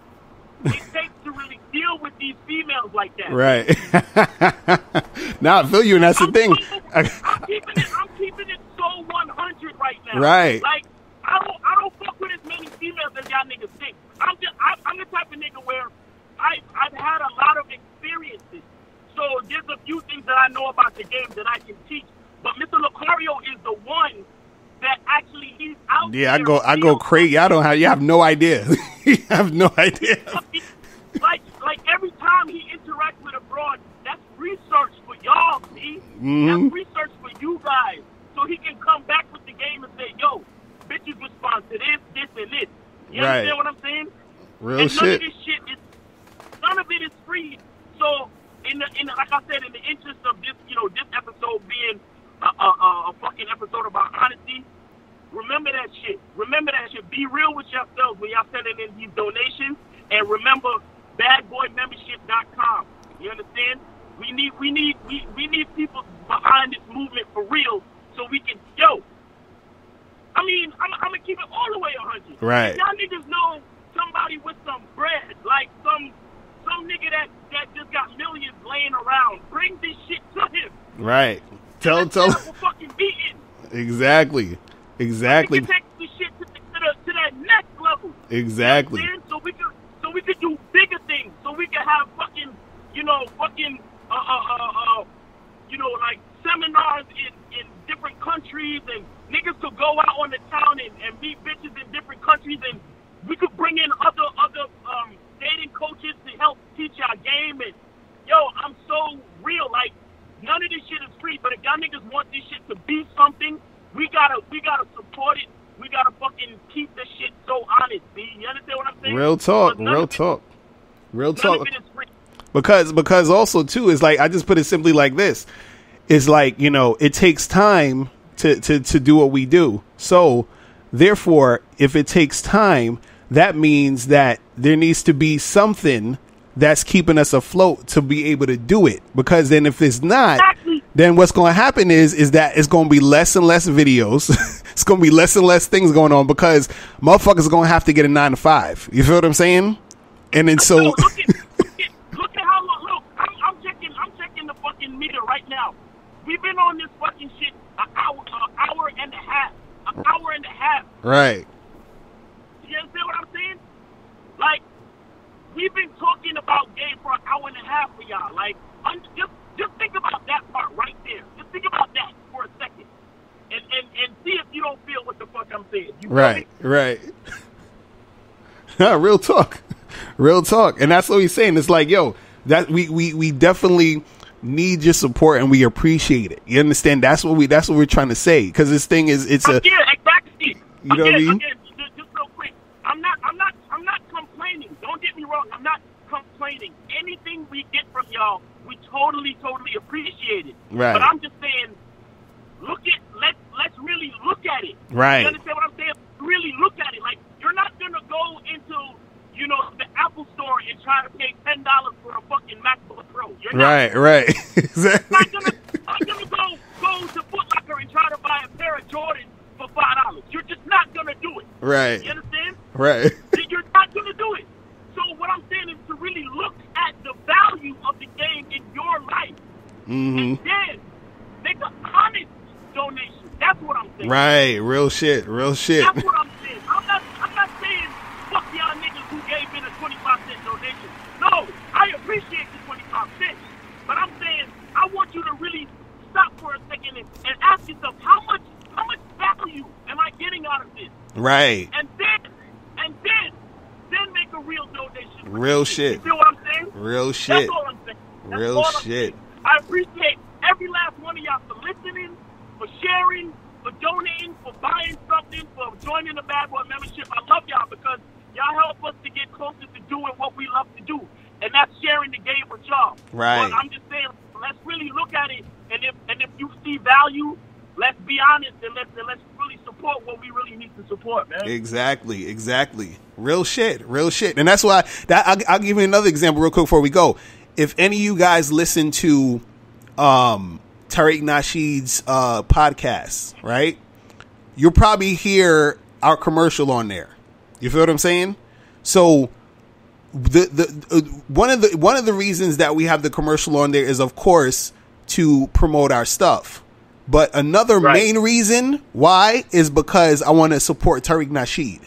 C: it takes to really deal with these females like that.
B: Right. Now I feel you, and that's the thing.
C: I'm keeping it so 100 right now.
B: Right.
C: Like, I don't fuck with as many females as y'all niggas think. I'm the type of nigga where I've had a lot of experiences. So there's a few things that I know about the game that I can teach. But Mr. Lucario is the one that actually he's out there.
B: Yeah, I go crazy. You have no idea. You have no idea.
C: Like every time he interacts with a broad, that's research for y'all, see?
B: Mm-hmm.
C: That's research for you guys. So he can come back with the game and say, yo, bitches respond to this, and this. You understand what I'm saying?
B: Real
C: and
B: shit.
C: None of it is free. So like I said, in the interest of this, this episode being a fucking episode about honesty, remember that shit. Be real with yourselves when y'all sending in these donations, and remember badboymembership.com. You understand? We need people behind this movement for real, so we can I'm gonna keep it all the way 100.
B: Right.
C: If y'all niggas know somebody with some bread, like some nigga that just got millions laying around, bring this shit to him.
B: Right. Tell.
C: Fucking beating.
B: Exactly.
C: We can take this shit to that next level.
B: Exactly.
C: You know what I'm saying? So we could do bigger things. So we could have fucking like seminars in different countries, and niggas could go out on the town and meet bitches in different countries, and we could bring in other dating coaches to help teach our game. And I'm so real. Like, none of this shit is free, but if y'all niggas want this shit to be something, we gotta support it. We gotta fucking keep this shit so honest, B. You understand what I'm saying?
B: Real talk.
C: None of it is free.
B: Because also too is like, I just put it simply like this. It's like, it takes time to do what we do. So therefore, if it takes time, that means that there needs to be something that's keeping us afloat to be able to do it. Because then if it's not, then what's going to happen is that it's going to be less and less videos. It's going to be less and less things going on because motherfuckers are going to have to get a 9 to 5. You feel what I'm saying? And then so
C: look at how look. I'm checking the fucking meter right now. We've been on this fucking shit an hour and a half.
B: Right.
C: You understand what I'm saying? Like, we've been talking about game for an hour and a half for y'all. Like, just think about that part right there. Just think about that for a second, and see if you don't feel what the fuck I'm saying. You
B: right. Real talk, and that's what he's saying. It's like, that we definitely need your support, and we appreciate it. You understand? That's what we're trying to say. Because this thing is,
C: exactly.
B: You know what I mean?
C: Again, just real quick. I'm not complaining. Don't get me wrong. I'm not complaining. Anything we get from y'all, we totally appreciate it.
B: Right.
C: But I'm just saying, let's really look at it.
B: Right.
C: You understand what I'm saying? Really look at it. Like, you're not gonna go into the Apple store and try to pay $10 for a fucking MacBook Pro. You're not.
B: Right. Exactly.
C: I'm gonna go to Foot Locker and try to buy a pair of Jordans for $5. You're just not gonna do it.
B: Right.
C: You understand?
B: Right.
C: You're not gonna do it. So what I'm saying is to really look at the value of the game in your life,
B: Mm-hmm.
C: and then Make an honest donation. That's what I'm saying.
B: Right, real shit, real shit.
C: That's what I'm saying. I'm not saying fuck y'all niggas who gave in a 25-cent donation. No, I appreciate the 25 cents, but I'm saying I want you to really stop for a second and ask yourself how much value am I getting out of this?
B: Right.
C: And then make a real donation.
B: Real shit.
C: You feel what I'm saying?
B: Real shit.
C: That's all I'm saying. That's
B: Real
C: all I'm
B: shit.
C: saying. I appreciate every last one of y'all for listening, for sharing, for donating, for buying something, for joining the Bad Boy membership. I love y'all because y'all help us to get closer to doing what we love to do, and that's sharing the game with y'all.
B: Right.
C: But I'm just saying, let's really look at it, and if you see value, let's be honest and let's really support what we really need to support, man.
B: Exactly. Real shit. And that's why I'll give you another example real quick before we go. If any of you guys listen to Tariq Nasheed's podcast, right? You'll probably hear our commercial on there. You feel what I'm saying? So one of the reasons that we have the commercial on there is, of course, to promote our stuff. But another main reason why is because I want to support Tariq Nasheed.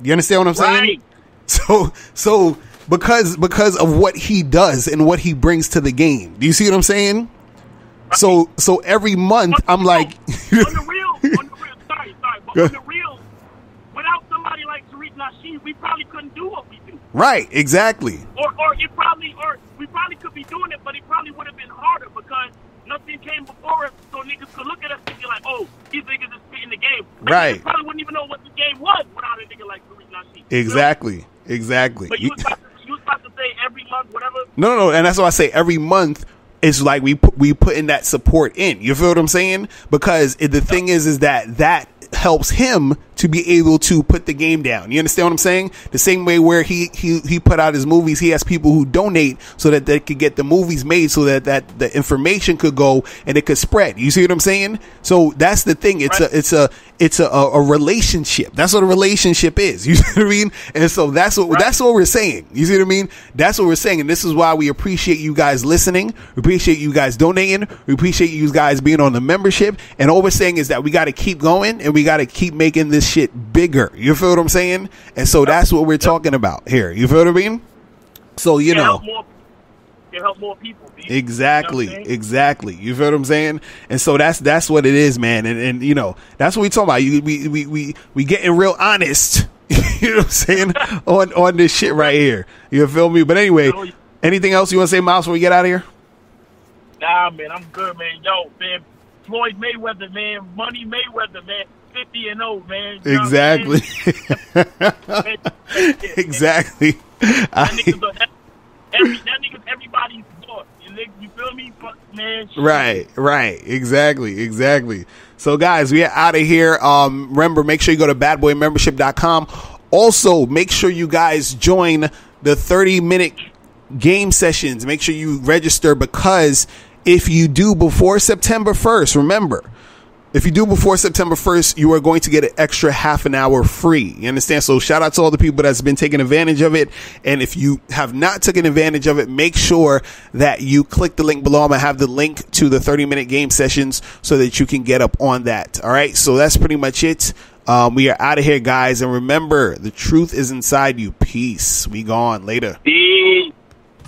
B: You understand what I'm saying? So because of what he does and what he brings to the game. Do you see what I'm saying? So every month I'm like
C: on the real, sorry, but on the real, without somebody like Tariq Nasheed, we probably couldn't do what we do.
B: Right, exactly.
C: Or we probably could be doing it, but it probably would have been harder because nothing came before us, so niggas could look at us and be like, "Oh, these niggas is spitting the game."
B: Right.
C: Niggas probably wouldn't even know what the game was without a nigga like Tariq Nasheed.
B: Exactly.
C: But you was about to say every month, whatever.
B: No, and that's why I say every month. It's like we put in that support in. You feel what I'm saying? Because the thing is that helps him to be able to put the game down. You understand what I'm saying? The same way where he put out his movies, he has people who donate so that they could get the movies made, so that the information could go and it could spread. You see what I'm saying? So that's the thing. It's a relationship. That's what a relationship is. You see what I mean? And so that's what we're saying. You see what I mean? That's what we're saying. And this is why we appreciate you guys listening. We appreciate you guys donating. We appreciate you guys being on the membership. And all we're saying is that we got to keep going and we got to keep making this shit bigger. You feel what I'm saying? And so that's what we're talking about here. You feel what I mean? So you know.
C: Help more people.
B: Exactly.
C: You know
B: Exactly. You feel what I'm saying? And so that's what it is, man. And you know, that's what we talk about. We getting real honest. You know what I'm saying? on this shit right here. You feel me? But anyway, anything else you want to say, Miles, before we get out of here?
C: Nah, man, I'm good, man. Yo, man, Floyd Mayweather, man, Money Mayweather, man, 50-0, man. You
B: exactly. Exactly.
C: That nigga's everybody's boss. You feel me? Man. Shit.
B: Right. Exactly. So, guys, we are out of here. Remember, make sure you go to badboymembership.com. Also, make sure you guys join the 30-minute game sessions. Make sure you register, because if you do before September 1st, remember, if you do before September 1st, you are going to get an extra half an hour free. You understand? So shout out to all the people that's been taking advantage of it. And if you have not taken advantage of it, make sure that you click the link below. I'm going to have the link to the 30-minute game sessions so that you can get up on that. All right. So that's pretty much it. We are out of here, guys. And remember, the truth is inside you. Peace. We gone. Later.
C: Peace.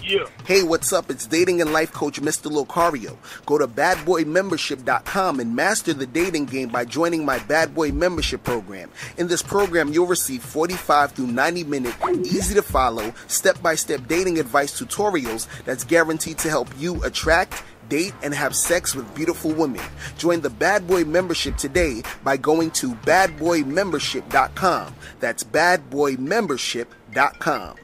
C: Yeah.
D: Hey, what's up? It's dating and life coach Mr. Locario. Go to badboymembership.com and master the dating game by joining my Bad Boy membership program. In this program, you'll receive 45 through 90-minute, easy to follow, step-by-step dating advice tutorials that's guaranteed to help you attract, date, and have sex with beautiful women. Join the Bad Boy membership today by going to badboymembership.com. That's badboymembership.com.